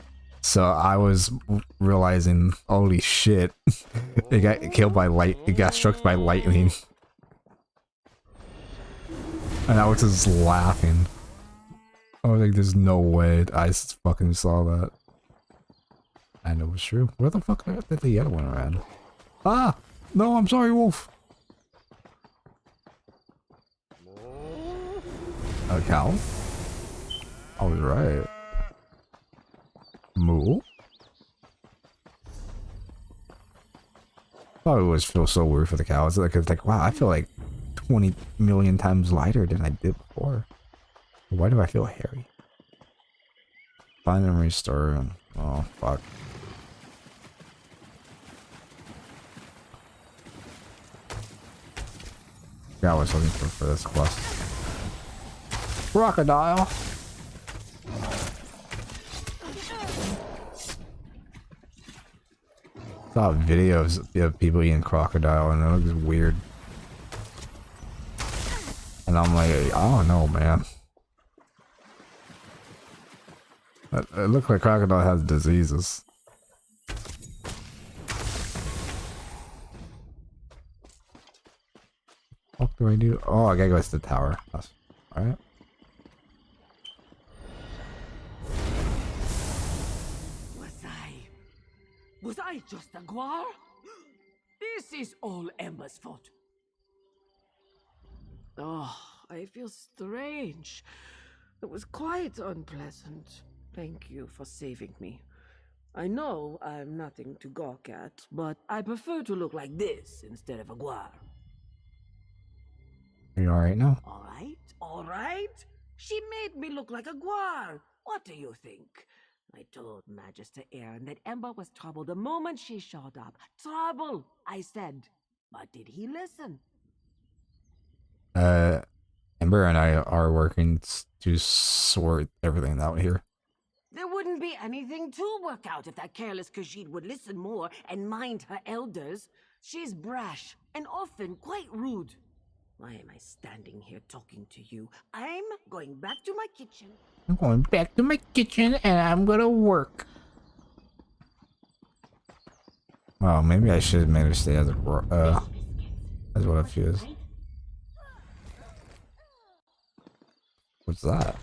Speaker 1: So I was realizing, holy shit, it got killed by it got struck by lightning. And I was just laughing. I was like, there's no way I just fucking saw that. And it was true. Where the fuck did the other one run? Ah! No, I'm sorry, Wolf. A cow? I was right. Moo? I always feel so weird for the cows. It's like, wow, I feel like 20 million times lighter than I did before. Why do I feel hairy? Find and restore. Oh, fuck. Yeah, I was looking for this quest. Crocodile! Saw videos of people eating crocodile and it looks weird. And I'm like, I don't know, man. It looks like crocodile has diseases. What do I do? Oh, I gotta go to the tower. Alright.
Speaker 10: Was I just a Guar? This is all Ember's fault.
Speaker 13: Oh, I feel strange. It was quite unpleasant. Thank you for saving me. I know I'm nothing to gawk at, but I prefer to look like this instead of a Guar.
Speaker 1: Are you alright now?
Speaker 13: All right. She made me look like a Guar. What do you think? I told Magister Aaron that Ember was trouble the moment she showed up. Trouble, I said. But did he listen?
Speaker 1: Ember and I are working to sort everything out here.
Speaker 13: There wouldn't be anything to work out if that careless Khajiit would listen more and mind her elders. She's brash and often quite rude. Why am I standing here talking to you? I'm going back to my kitchen.
Speaker 1: I'm going back to my kitchen and I'm gonna work. Well, maybe I should have made her stay as as what if she is. What's that?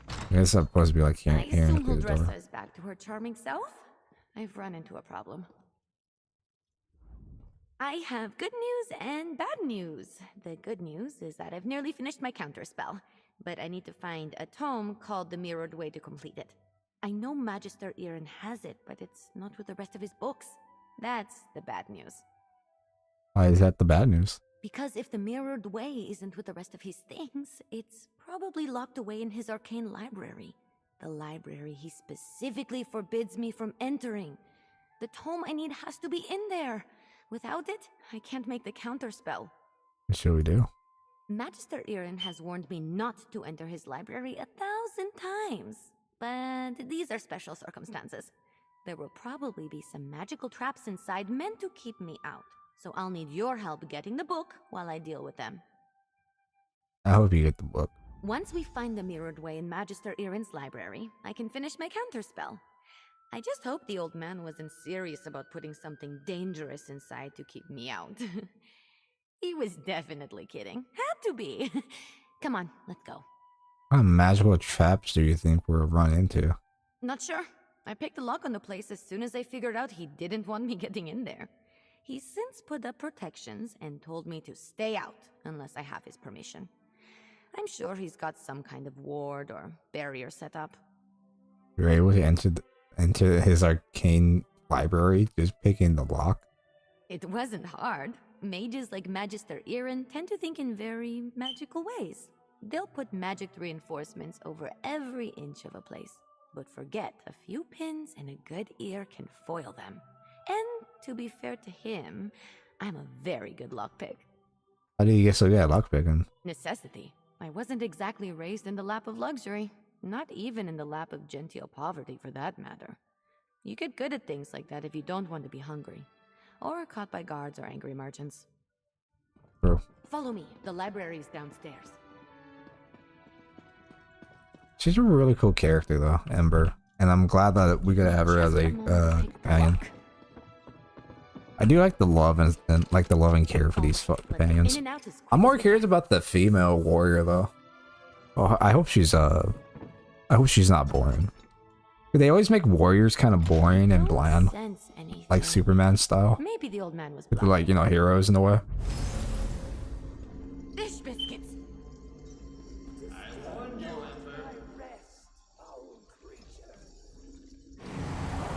Speaker 1: I guess I'm supposed to be like hearing through the door.
Speaker 12: Dress us back to her charming self. I've run into a problem. I have good news and bad news. The good news is that I've nearly finished my counterspell, but I need to find a tome called The Mirrored Way to complete it. I know Magister Aaron has it, but it's not with the rest of his books. That's the bad news.
Speaker 1: Why is that the bad news?
Speaker 12: Because if the Mirrored Way isn't with the rest of his things, it's probably locked away in his arcane library. The library he specifically forbids me from entering. The tome I need has to be in there. Without it, I can't make the counterspell.
Speaker 1: What should we do?
Speaker 12: Magister Aaron has warned me not to enter his library 1,000 times. But these are special circumstances. There will probably be some magical traps inside meant to keep me out. So I'll need your help getting the book while I deal with them.
Speaker 1: I hope you get the book.
Speaker 12: Once we find the Mirrored Way in Magister Aaron's library, I can finish my counterspell. I just hope the old man wasn't serious about putting something dangerous inside to keep me out. He was definitely kidding. Had to be. Come on, let's go.
Speaker 1: What magical traps do you think we'll run into?
Speaker 12: Not sure. I picked the lock on the place as soon as I figured out he didn't want me getting in there. He's since put up protections and told me to stay out unless I have his permission. I'm sure he's got some kind of ward or barrier set up.
Speaker 1: You're able to enter his arcane library just picking the lock?
Speaker 12: It wasn't hard. Mages like Magister Irin tend to think in very magical ways. They'll put magic reinforcements over every inch of a place. But forget, a few pins and a good ear can foil them. And to be fair to him, I'm a very good lockpick.
Speaker 1: How do you get so good at lockpicking?
Speaker 12: Necessity. I wasn't exactly raised in the lap of luxury. Not even in the lap of genteel poverty, for that matter. You get good at things like that if you don't want to be hungry. Or caught by guards or angry merchants.
Speaker 1: True.
Speaker 12: Follow me. The library is downstairs.
Speaker 1: She's a really cool character though, Ember. And I'm glad that we gotta have her as a companion. I do like the love and like the love and care for these companions. I'm more curious about the female warrior though. Oh, I hope she's not boring. They always make warriors kind of boring and bland, like Superman style.
Speaker 12: Maybe the old man was
Speaker 1: like, you know, heroes in a way.
Speaker 12: Fish biscuits.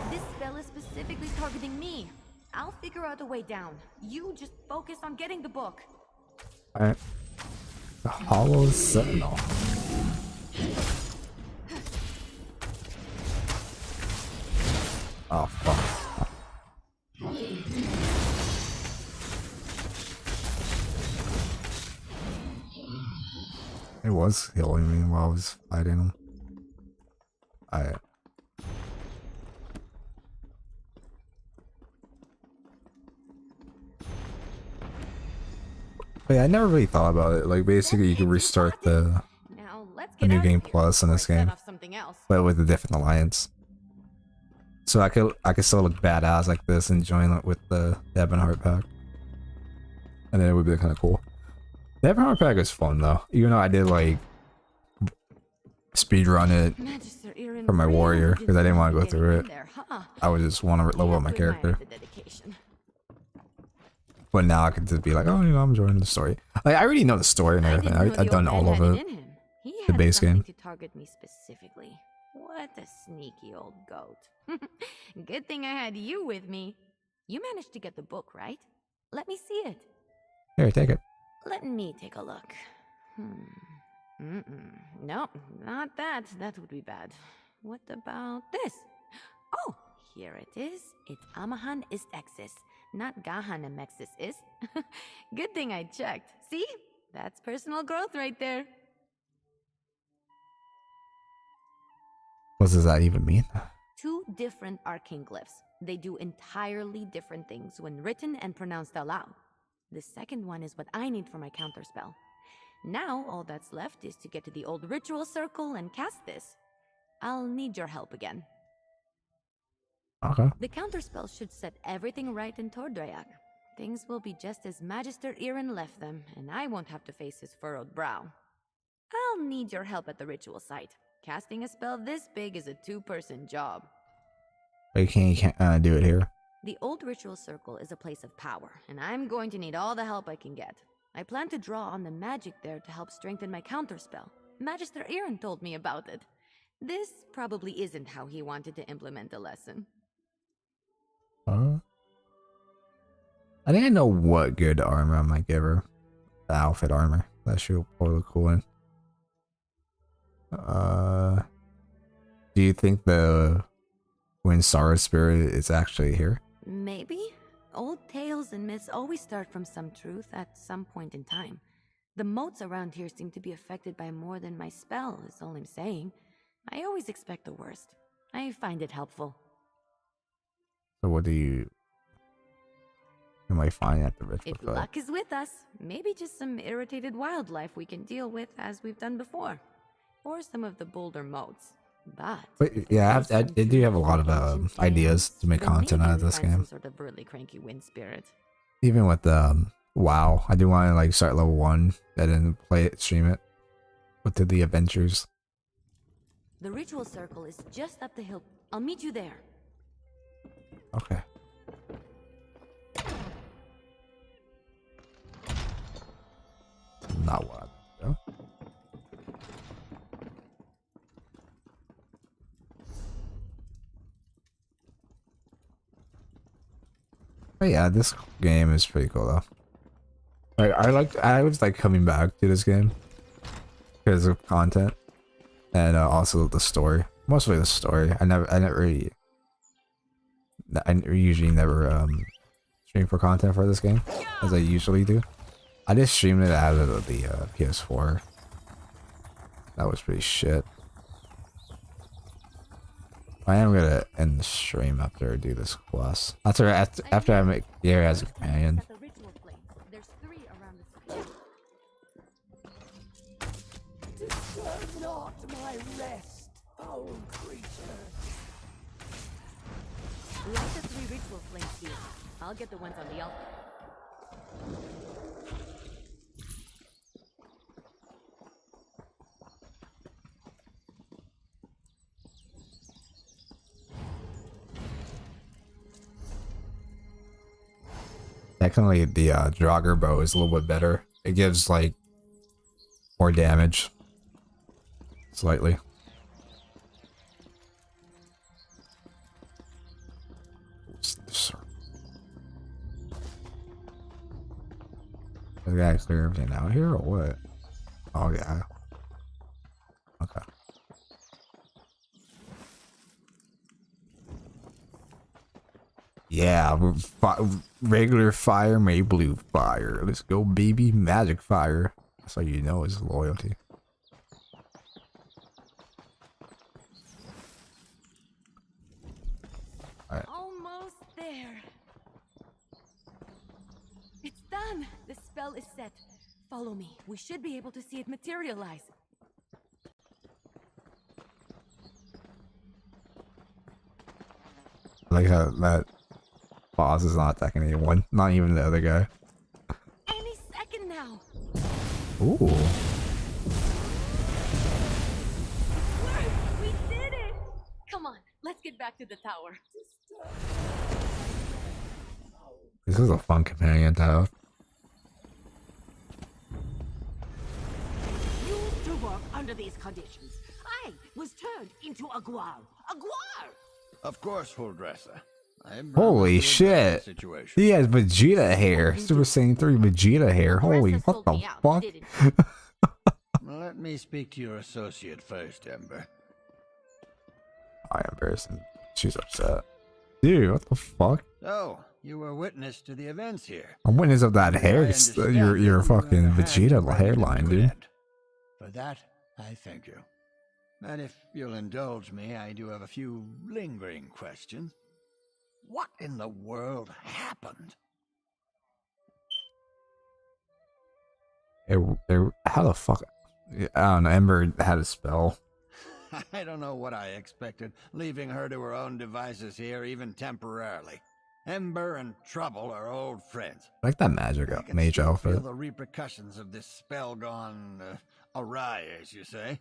Speaker 12: This spell is specifically targeting me. I'll figure out a way down. You just focus on getting the book.
Speaker 1: Alright. The Hollow Sentinel. Oh, fuck. It was healing me while I was fighting him. Alright. But yeah, I never really thought about it. Like, basically, you can restart the New Game Plus in this game, but with a different alliance. So I could still look badass like this and join it with the Ebonheart pack, and then it would be kind of cool. The Ebonheart pack is fun though, even though I did like speedrun it for my warrior because I didn't want to go through it. I would just want to level up my character. But now I can just be like, oh, you know, I'm enjoying the story. Like, I already know the story and everything. I've done all of it. The base game.
Speaker 12: To target me specifically. What a sneaky old goat. Good thing I had you with me. You managed to get the book, right? Let me see it.
Speaker 1: Here, take it.
Speaker 12: Let me take a look. No, not that. That would be bad. What about this? Oh, here it is. It Amahan ist Exis, not Gahan Amexis is. Good thing I checked. See? That's personal growth right there.
Speaker 1: What does that even mean?
Speaker 12: Two different arcane glyphs. They do entirely different things when written and pronounced aloud. The second one is what I need for my counterspell. Now, all that's left is to get to the old ritual circle and cast this. I'll need your help again.
Speaker 1: Okay.
Speaker 12: The counterspell should set everything right in Tordrayak. Things will be just as Magister Irin left them, and I won't have to face his furrowed brow. I'll need your help at the ritual site. Casting a spell this big is a two-person job.
Speaker 1: But you can't do it here.
Speaker 12: The old ritual circle is a place of power, and I'm going to need all the help I can get. I plan to draw on the magic there to help strengthen my counterspell. Magister Irin told me about it. This probably isn't how he wanted to implement the lesson.
Speaker 1: I think I know what good armor I might give her. The outfit armor. That should probably look cool in. Do you think the Winsara spirit is actually here?
Speaker 12: Maybe. Old tales and myths always start from some truth at some point in time. The moats around here seem to be affected by more than my spell, is all I'm saying. I always expect the worst. I find it helpful.
Speaker 1: So what do you might find at the ritual
Speaker 12: If luck is with us, maybe just some irritated wildlife we can deal with as we've done before. Or some of the bolder moats. But
Speaker 1: yeah, I do have a lot of ideas to make content out of this game.
Speaker 12: Some sort of really cranky wind spirit.
Speaker 1: Even with WoW, I do want to like start level 1 and then play it, stream it with the adventures.
Speaker 12: The ritual circle is just up the hill. I'll meet you there.
Speaker 1: Okay. Not what. No? But yeah, this game is pretty cool though. I was like coming back to this game because of content and also the story. Mostly the story. I usually never stream for content for this game as I usually do. I just streamed it out of the PS4. That was pretty shit. I am gonna end the stream after I do this quest. After I make Gary as a companion.
Speaker 10: Disturb not my rest, foul creature.
Speaker 12: Light the 3 ritual flames here. I'll get the ones on the altar.
Speaker 1: Technically, the Draugr bow is a little bit better. It gives like more damage, slightly. I gotta clear everything out here, or what? Oh yeah. Okay. Yeah, regular fire, may blue fire. Let's go, baby. Magic fire. That's how you know it's loyalty. Alright.
Speaker 12: Almost there. It's done. The spell is set. Follow me. We should be able to see it materialize.
Speaker 1: I like how that boss is not attacking anyone, not even the other guy.
Speaker 12: Any second now.
Speaker 1: Ooh.
Speaker 12: We did it! Come on, let's get back to the tower.
Speaker 1: This is a fun companion to have.
Speaker 13: Used to work under these conditions. I was turned into a Guar. A Guar!
Speaker 14: Of course, Huldressa.
Speaker 1: Holy shit! He has Vegeta hair. Super Saiyan 3 Vegeta hair. Holy, what the fuck?
Speaker 14: Let me speak to your associate first, Ember.
Speaker 1: I am embarrassing. She's upset. Dude, what the fuck?
Speaker 14: Oh, you were witness to the events here.
Speaker 1: I'm witness of that hair. Your fucking Vegeta hairline, dude.
Speaker 14: For that, I thank you. And if you'll indulge me, I do have a few lingering questions. What in the world happened?
Speaker 1: How the fuck? I don't know. Ember had a spell.
Speaker 14: I don't know what I expected, leaving her to her own devices here, even temporarily. Ember and Trouble are old friends.
Speaker 1: I like that mage outfit.
Speaker 14: Feel the repercussions of this spell gone awry, as you say.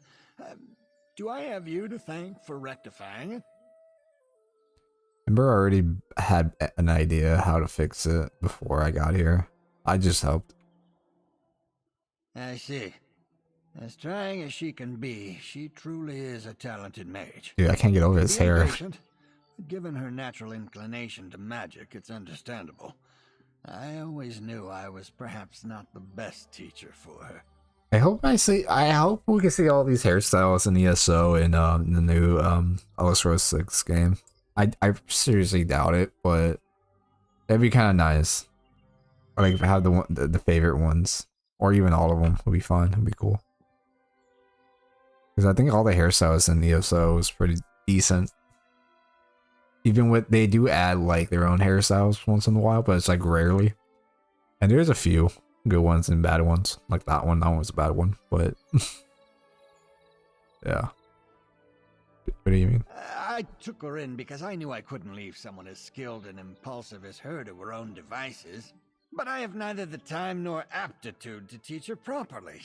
Speaker 14: Do I have you to thank for rectifying it?
Speaker 1: Ember already had an idea how to fix it before I got here. I just helped.
Speaker 14: I see. As trying as she can be, she truly is a talented mage.
Speaker 1: Dude, I can't get over his hair.
Speaker 14: Given her natural inclination to magic, it's understandable. I always knew I was perhaps not the best teacher for her.
Speaker 1: I hope we can see all these hairstyles in ESO in the new Ellis Rose 6 game. I seriously doubt it, but that'd be kind of nice. Like have the favorite ones, or even all of them would be fun. It'd be cool. Because I think all the hairstyles in ESO is pretty decent. Even with they do add like their own hairstyles once in a while, but it's like rarely. And there's a few good ones and bad ones, like that one. That one was a bad one, but yeah. What do you mean?
Speaker 14: I took her in because I knew I couldn't leave someone as skilled and impulsive as her to her own devices. But I have neither the time nor aptitude to teach her properly.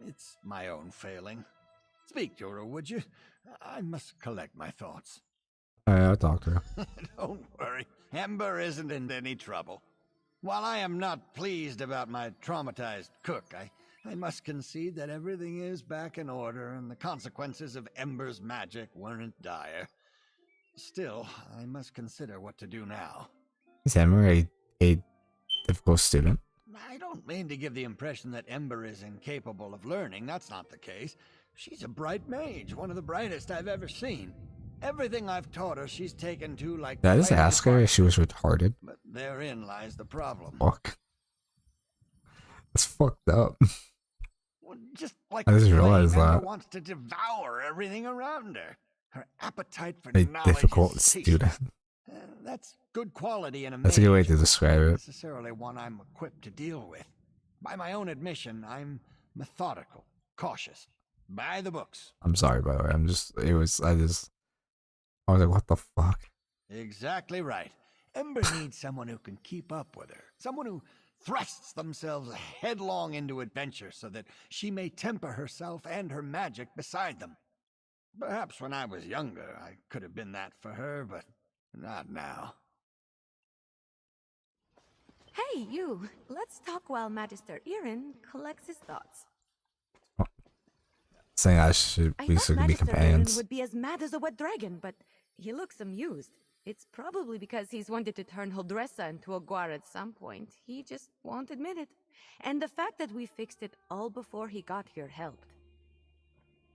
Speaker 14: It's my own failing. Speak to her, would you? I must collect my thoughts.
Speaker 1: I talked to her.
Speaker 14: Don't worry. Ember isn't in any trouble. While I am not pleased about my traumatized cook, I must concede that everything is back in order and the consequences of Ember's magic weren't dire. Still, I must consider what to do now.
Speaker 1: Is Ember a a difficult student.
Speaker 14: I don't mean to give the impression that Ember is incapable of learning. That's not the case. She's a bright mage, one of the brightest I've ever seen. Everything I've taught her, she's taken to like.
Speaker 1: Did I just ask her if she was retarded?
Speaker 14: But therein lies the problem.
Speaker 1: Fuck. That's fucked up.
Speaker 14: Well, just like
Speaker 1: I just
Speaker 14: the
Speaker 1: realized
Speaker 14: flame, Ember
Speaker 1: that.
Speaker 14: wants to devour everything around her. Her appetite for
Speaker 1: A
Speaker 14: knowledge
Speaker 1: difficult
Speaker 14: is
Speaker 1: student.
Speaker 14: that's good quality in a
Speaker 1: That's a good way
Speaker 14: mage,
Speaker 1: to describe
Speaker 14: not
Speaker 1: it.
Speaker 14: necessarily one I'm equipped to deal with. By my own admission, I'm methodical, cautious, by the books.
Speaker 1: I'm sorry, by the way. I was like, what the fuck?
Speaker 14: Exactly right. Ember needs someone who can keep up with her, someone who thrusts themselves headlong into adventure so that she may temper herself and her magic beside them. Perhaps when I was younger, I could have been that for her, but not now.
Speaker 12: Hey, you. Let's talk while Magister Irin collects his thoughts.
Speaker 1: Saying I should
Speaker 12: I
Speaker 1: we
Speaker 12: thought
Speaker 1: should be
Speaker 12: Magister Irin
Speaker 1: companions.
Speaker 12: would be as mad as a wet dragon, but he looks amused. It's probably because he's wanted to turn Holdressa into a guard at some point. He just won't admit it. And the fact that we fixed it all before he got here helped.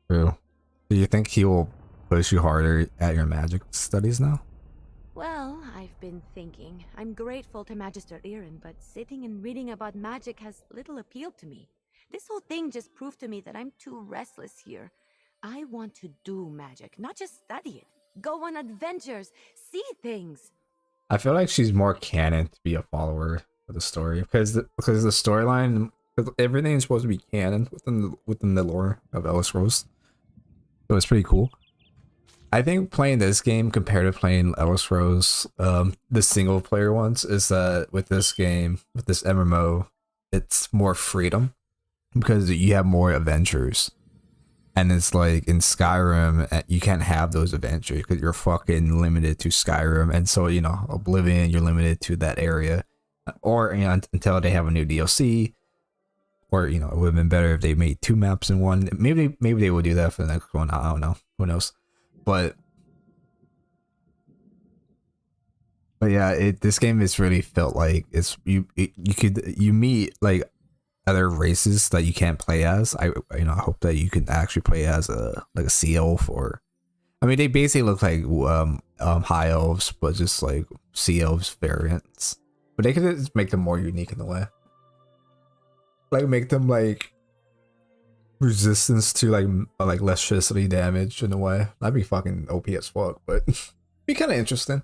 Speaker 1: True. Do you think he will push you harder at your magic studies now?
Speaker 12: Well, I've been thinking. I'm grateful to Magister Irin, but sitting and reading about magic has little appeal to me. This whole thing just proved to me that I'm too restless here. I want to do magic, not just study it. Go on adventures, see things.
Speaker 1: I feel like she's more canon to be a follower of the story because the storyline, everything is supposed to be canon within the lore of Elder Scrolls. So it's pretty cool. I think playing this game compared to playing Elder Scrolls, the single player ones, is that with this game, with this MMO, it's more freedom because you have more adventures. And it's like in Skyrim, you can't have those adventures because you're fucking limited to Skyrim. And so, you know, Oblivion, you're limited to that area. Or, you know, until they have a new DLC. Or, you know, it would have been better if they made 2 maps in one. Maybe they would do that for the next one. I don't know. Who knows? But yeah, this game is really felt like it's you meet like other races that you can't play as. I hope that you can actually play as a sea elf, or I mean they basically look like high elves, but just like sea elves variants. But they could just make them more unique in a way. Like make them like resistance to like electricity damage in a way. That'd be fucking OP as fuck, but be kind of interesting.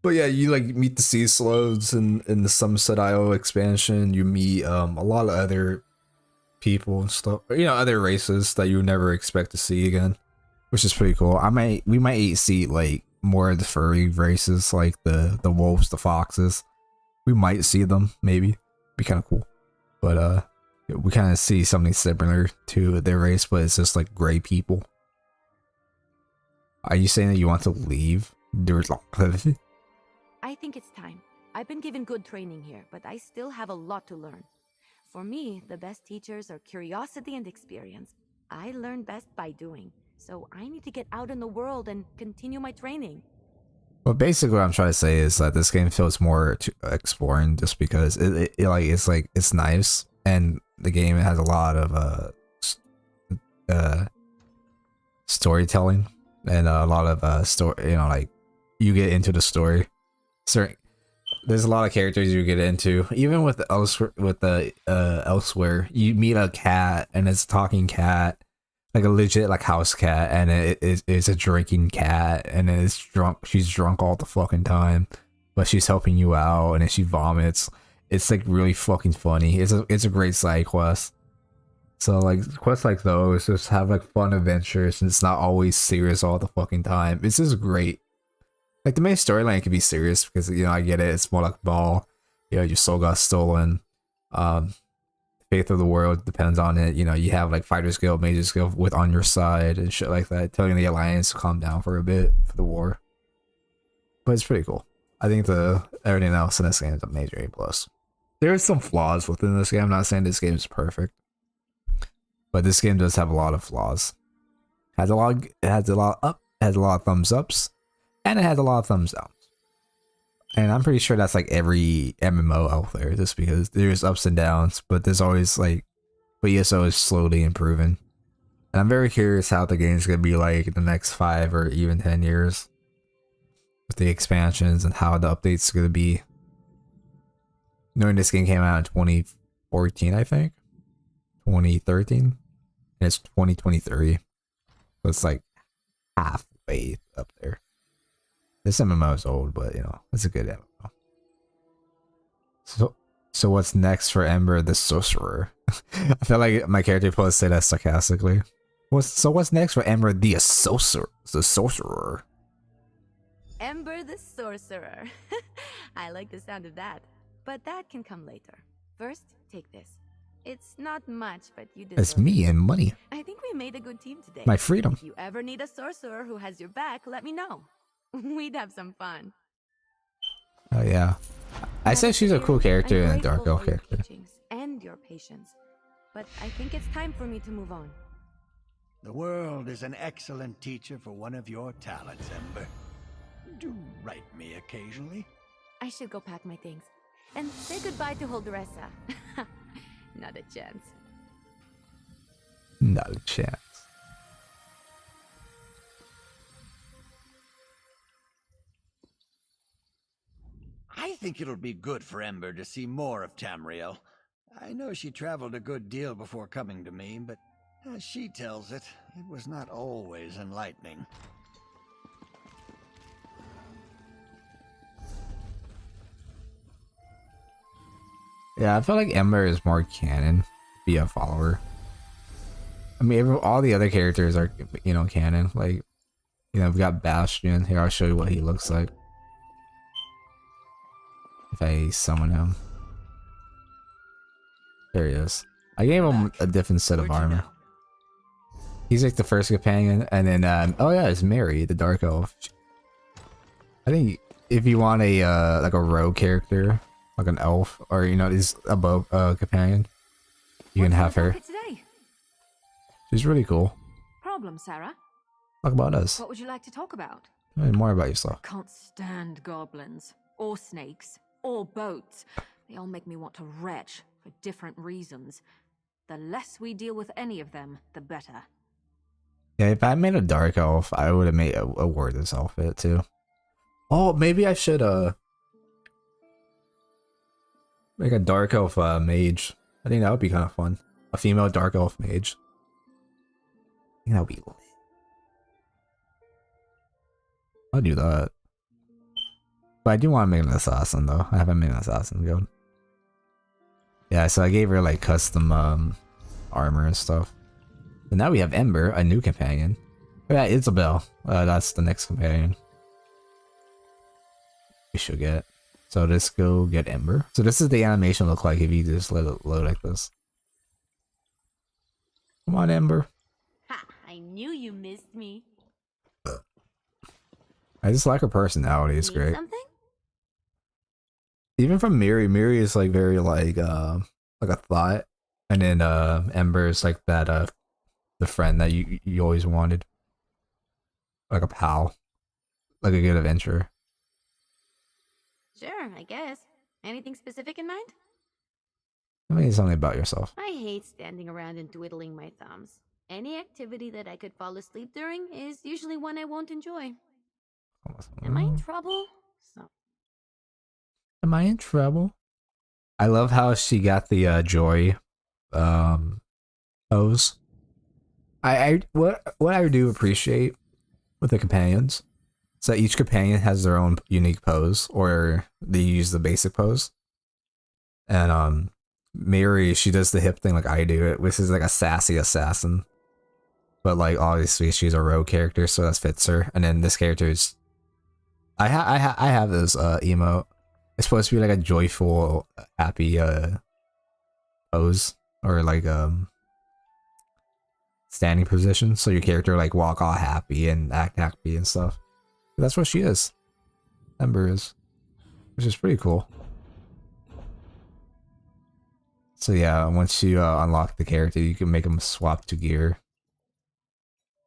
Speaker 1: But yeah, you like meet the Sea Slows in the Somerset Isle expansion. You meet a lot of other people and stuff. You know, other races that you would never expect to see again, which is pretty cool. We might see like more of the furry races, like the wolves, the foxes. We might see them, maybe. Be kind of cool. But we kind of see something similar to their race, but it's just like gray people. Are you saying that you want to leave?
Speaker 12: I think it's time. I've been given good training here, but I still have a lot to learn. For me, the best teachers are curiosity and experience. I learn best by doing, so I need to get out in the world and continue my training.
Speaker 1: Well, basically what I'm trying to say is that this game feels more exploring just because it's nice, and the game has a lot of storytelling and a lot of story, you know, like you get into the story. There's a lot of characters you get into. Even with Elsewhere, you meet a cat and it's a talking cat, like a legit like house cat, and it's a drinking cat, and it's drunk. She's drunk all the fucking time, but she's helping you out, and then she vomits. It's like really fucking funny. It's a great side quest. So like quests like those just have like fun adventures, and it's not always serious all the fucking time. It's just great. Like the main storyline can be serious because, you know, I get it. It's more like Ball. You know, your soul got stolen. Fate of the world depends on it. You know, you have like Fighters Guild, Mages Guild with on your side and shit like that, telling the Alliance to calm down for a bit for the war. But it's pretty cool. I think everything else in this game is a major A+. There are some flaws within this game. I'm not saying this game is perfect, but this game does have a lot of flaws. It has a lot of thumbs ups. And it has a lot of thumbs downs. And I'm pretty sure that's like every MMO out there, just because there's ups and downs, but there's always like, but ESO is slowly improving. And I'm very curious how the game's gonna be like in the next 5 or even 10 years. With the expansions and how the updates are gonna be. Knowing this game came out in 2014, I think. 2013. And it's 2023. So it's like halfway up there. This MMO is old, but you know, it's a good MMO. So what's next for Ember the Sorcerer? I feel like my character supposed to say that sarcastically. What's next for Ember the Sorcerer?
Speaker 12: Ember the Sorcerer. I like the sound of that. But that can come later. First, take this. It's not much, but you deserve
Speaker 1: It's me and money.
Speaker 12: I think we made a good team today.
Speaker 1: My freedom.
Speaker 12: If you ever need a sorcerer who has your back, let me know. We'd have some fun.
Speaker 1: Oh yeah. I said she's a cool character and a dark elf character.
Speaker 12: And your patience. But I think it's time for me to move on.
Speaker 14: The world is an excellent teacher for one of your talents, Ember. Do write me occasionally.
Speaker 12: I should go pack my things. And say goodbye to Holdressa. Not a chance.
Speaker 1: Not a chance.
Speaker 14: I think it'll be good for Ember to see more of Tamriel. I know she traveled a good deal before coming to me, but as she tells it, it was not always enlightening.
Speaker 1: Yeah, I feel like Ember is more canon. Be a follower. I mean, all the other characters are, you know, canon. Like, you know, we've got Bastion. Here, I'll show you what he looks like. If I summon him. There he is. I gave him a different set of armor. He's like the first companion, and then, oh yeah, it's Mary, the Dark Elf. I think if you want a, like a rogue character, like an elf, or, you know, is above companion, you can have her.
Speaker 2: Today?
Speaker 1: She's really cool.
Speaker 2: Problem, Sarah?
Speaker 1: Talk about us.
Speaker 2: What would you like to talk about?
Speaker 1: Tell me more about yourself.
Speaker 2: Can't stand goblins, or snakes, or boats. They all make me want to retch, for different reasons. The less we deal with any of them, the better.
Speaker 1: Yeah, if I made a dark elf, I would have made a wordless outfit too. Oh, maybe I should make a dark elf mage. I think that would be kind of fun. A female dark elf mage. I think that would be lit. I'll do that. But I do want to make an assassin though. I haven't made an assassin yet. Yeah, so I gave her like custom armor and stuff. And now we have Ember, a new companion. Oh, yeah, Isabel. That's the next companion we should get. So let's go get Ember. So this is the animation look like if you just let it load like this. Come on, Ember.
Speaker 12: Ha! I knew you missed me.
Speaker 1: I just like her personality. It's great.
Speaker 12: Something?
Speaker 1: Even from Miri, Miri is like very like a thought, and then Ember is like that the friend that you always wanted, like a pal, like a good adventurer.
Speaker 12: Sure, I guess. Anything specific in mind?
Speaker 1: I mean, something about yourself.
Speaker 12: I hate standing around and twiddling my thumbs. Any activity that I could fall asleep during is usually one I won't enjoy. Am I in trouble?
Speaker 1: Am I in trouble? I love how she got the joy pose. What I do appreciate with the companions is that each companion has their own unique pose, or they use the basic pose. And Mary, she does the hip thing like I do it, which is like a sassy assassin. But like obviously she's a rogue character, so that fits her. And then this character is, I have this emote. It's supposed to be like a joyful, happy pose, or like standing position, so your character like walk all happy and act happy and stuff. But that's what she is. Ember is, which is pretty cool. So yeah, once you unlock the character, you can make them swap to gear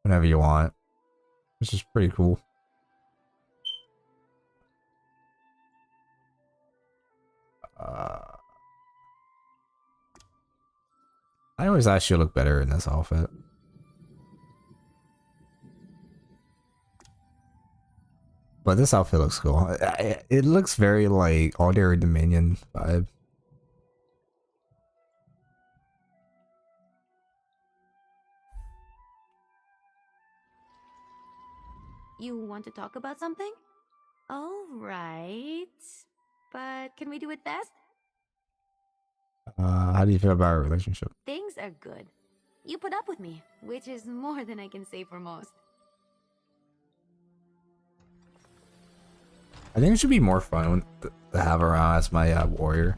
Speaker 1: whenever you want, which is pretty cool. I always actually look better in this outfit. But this outfit looks cool. It looks very like Altair Dominion vibe.
Speaker 12: You want to talk about something? All right. But can we do it fast?
Speaker 1: How do you feel about our relationship?
Speaker 12: Things are good. You put up with me, which is more than I can say for most.
Speaker 1: I think it should be more fun to have around as my warrior.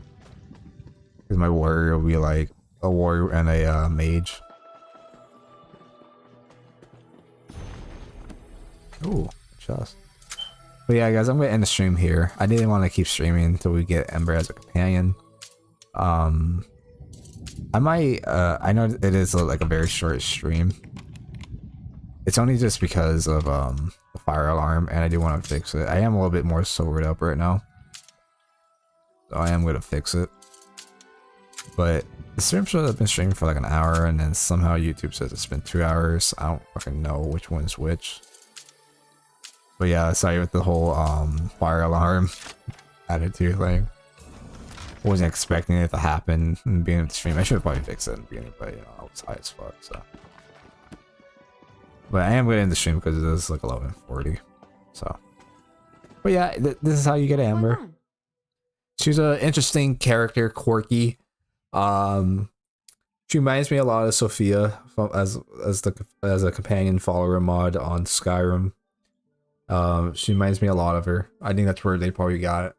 Speaker 1: Because my warrior will be like a warrior and a mage. Ooh, chest. But yeah, guys, I'm gonna end the stream here. I didn't want to keep streaming until we get Ember as a companion. I might. I know it is like a very short stream. It's only just because of the fire alarm, and I do want to fix it. I am a little bit more sobered up right now, so I am gonna fix it. But the stream shows I've been streaming for like an hour, and then somehow YouTube says it's been 2 hours. I don't fucking know which one's which. But yeah, sorry with the whole fire alarm attitude thing. Wasn't expecting it to happen in the beginning of the stream. I should have probably fixed it in the beginning, but you know, I was high as fuck, so. But I am going to end the stream because it is like 11:40. So. But yeah, this is how you get Amber. She's an interesting character, quirky. She reminds me a lot of Sophia from as a companion follower mod on Skyrim. She reminds me a lot of her. I think that's where they probably got it.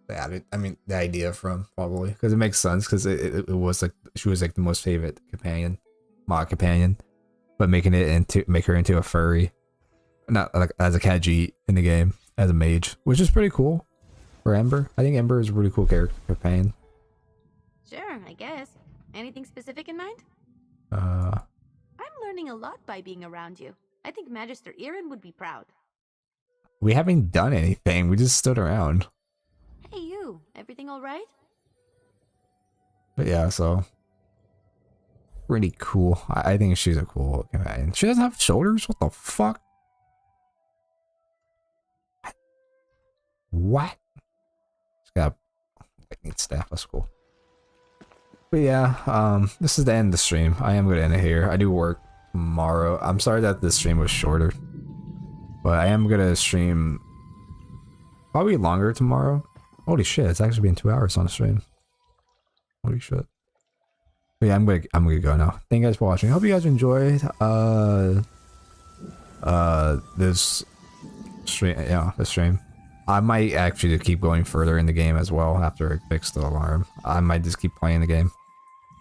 Speaker 1: The idea from, probably, because it makes sense, because it was like she was like the most favorite companion, mod companion, but make her into a furry, not like as a Khajiit in the game, as a mage, which is pretty cool for Ember. I think Ember is a really cool character companion.
Speaker 12: Sure, I guess. Anything specific in mind?
Speaker 1: I'm
Speaker 12: learning a lot by being around you. I think Magister Eren would be proud.
Speaker 1: We haven't done anything. We just stood around.
Speaker 12: Hey, you. Everything all right?
Speaker 1: But yeah, so pretty cool. I think she's a cool companion. She doesn't have shoulders. What the fuck? What? She's got lightning staff. That's cool. But yeah, this is the end of the stream. I am gonna end it here. I do work tomorrow. I'm sorry that this stream was shorter, but I am gonna stream probably longer tomorrow. Holy shit, it's actually been 2 hours on the stream. Holy shit. But yeah, I'm gonna go now. Thank you guys for watching. Hope you guys enjoyed this stream. Yeah, this stream. I might actually keep going further in the game as well after I fix the alarm. I might just keep playing the game.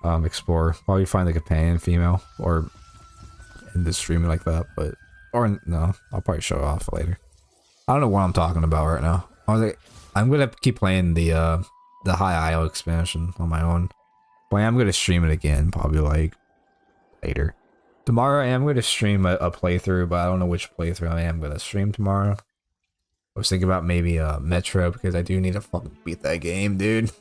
Speaker 1: Explore. Probably find the companion female or end the stream like that, but or no, I'll probably show it off later. I don't know what I'm talking about right now. I'm gonna keep playing the High Isle expansion on my own. But I'm gonna stream it again, probably like later. Tomorrow I am gonna stream a playthrough, but I don't know which playthrough I am gonna stream tomorrow. I was thinking about maybe Metro, because I do need to fucking beat that game, dude.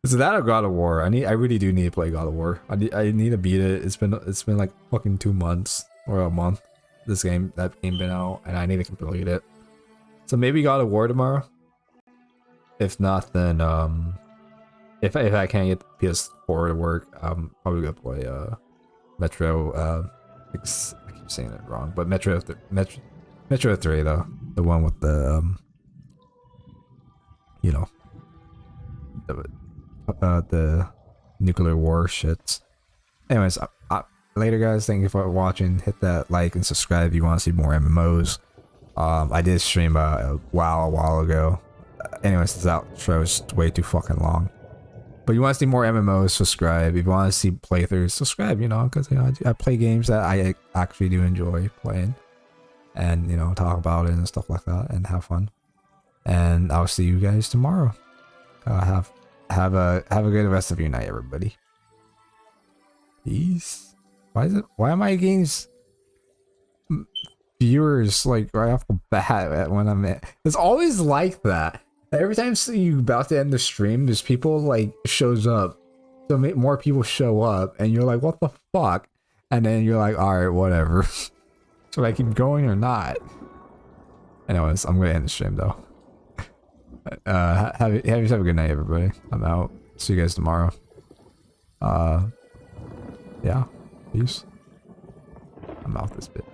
Speaker 1: Is that a God of War? I really do need to play God of War. I need to beat it. It's been like fucking 2 months or a month. That game been out, and I need to complete it. So maybe God of War tomorrow. If not, then if I can't get the PS4 to work, I'm probably gonna play Metro. I keep saying it wrong, but Metro 3 though, the one with the you know, the nuclear war shits. Anyways, later guys, thank you for watching. Hit that like and subscribe if you want to see more MMOs. I did stream a while ago. Anyways, this outro is way too fucking long. But you want to see more MMOs, subscribe. If you want to see playthroughs, subscribe, you know, because you know, I play games that I actually do enjoy playing. And, you know, talk about it and stuff like that and have fun. And I'll see you guys tomorrow. Have a good rest of your night, everybody. Peace. Why am I getting viewers like right off the bat when I'm at? It's always like that. Every time you about to end the stream, there's people like shows up. So more people show up, and you're like, "What the fuck?" And then you're like, "All right, whatever." Should I keep going or not? Anyways, I'm gonna end the stream though. Have yourself a good night, everybody. I'm out. See you guys tomorrow. Yeah. Peace. I'm out this bitch.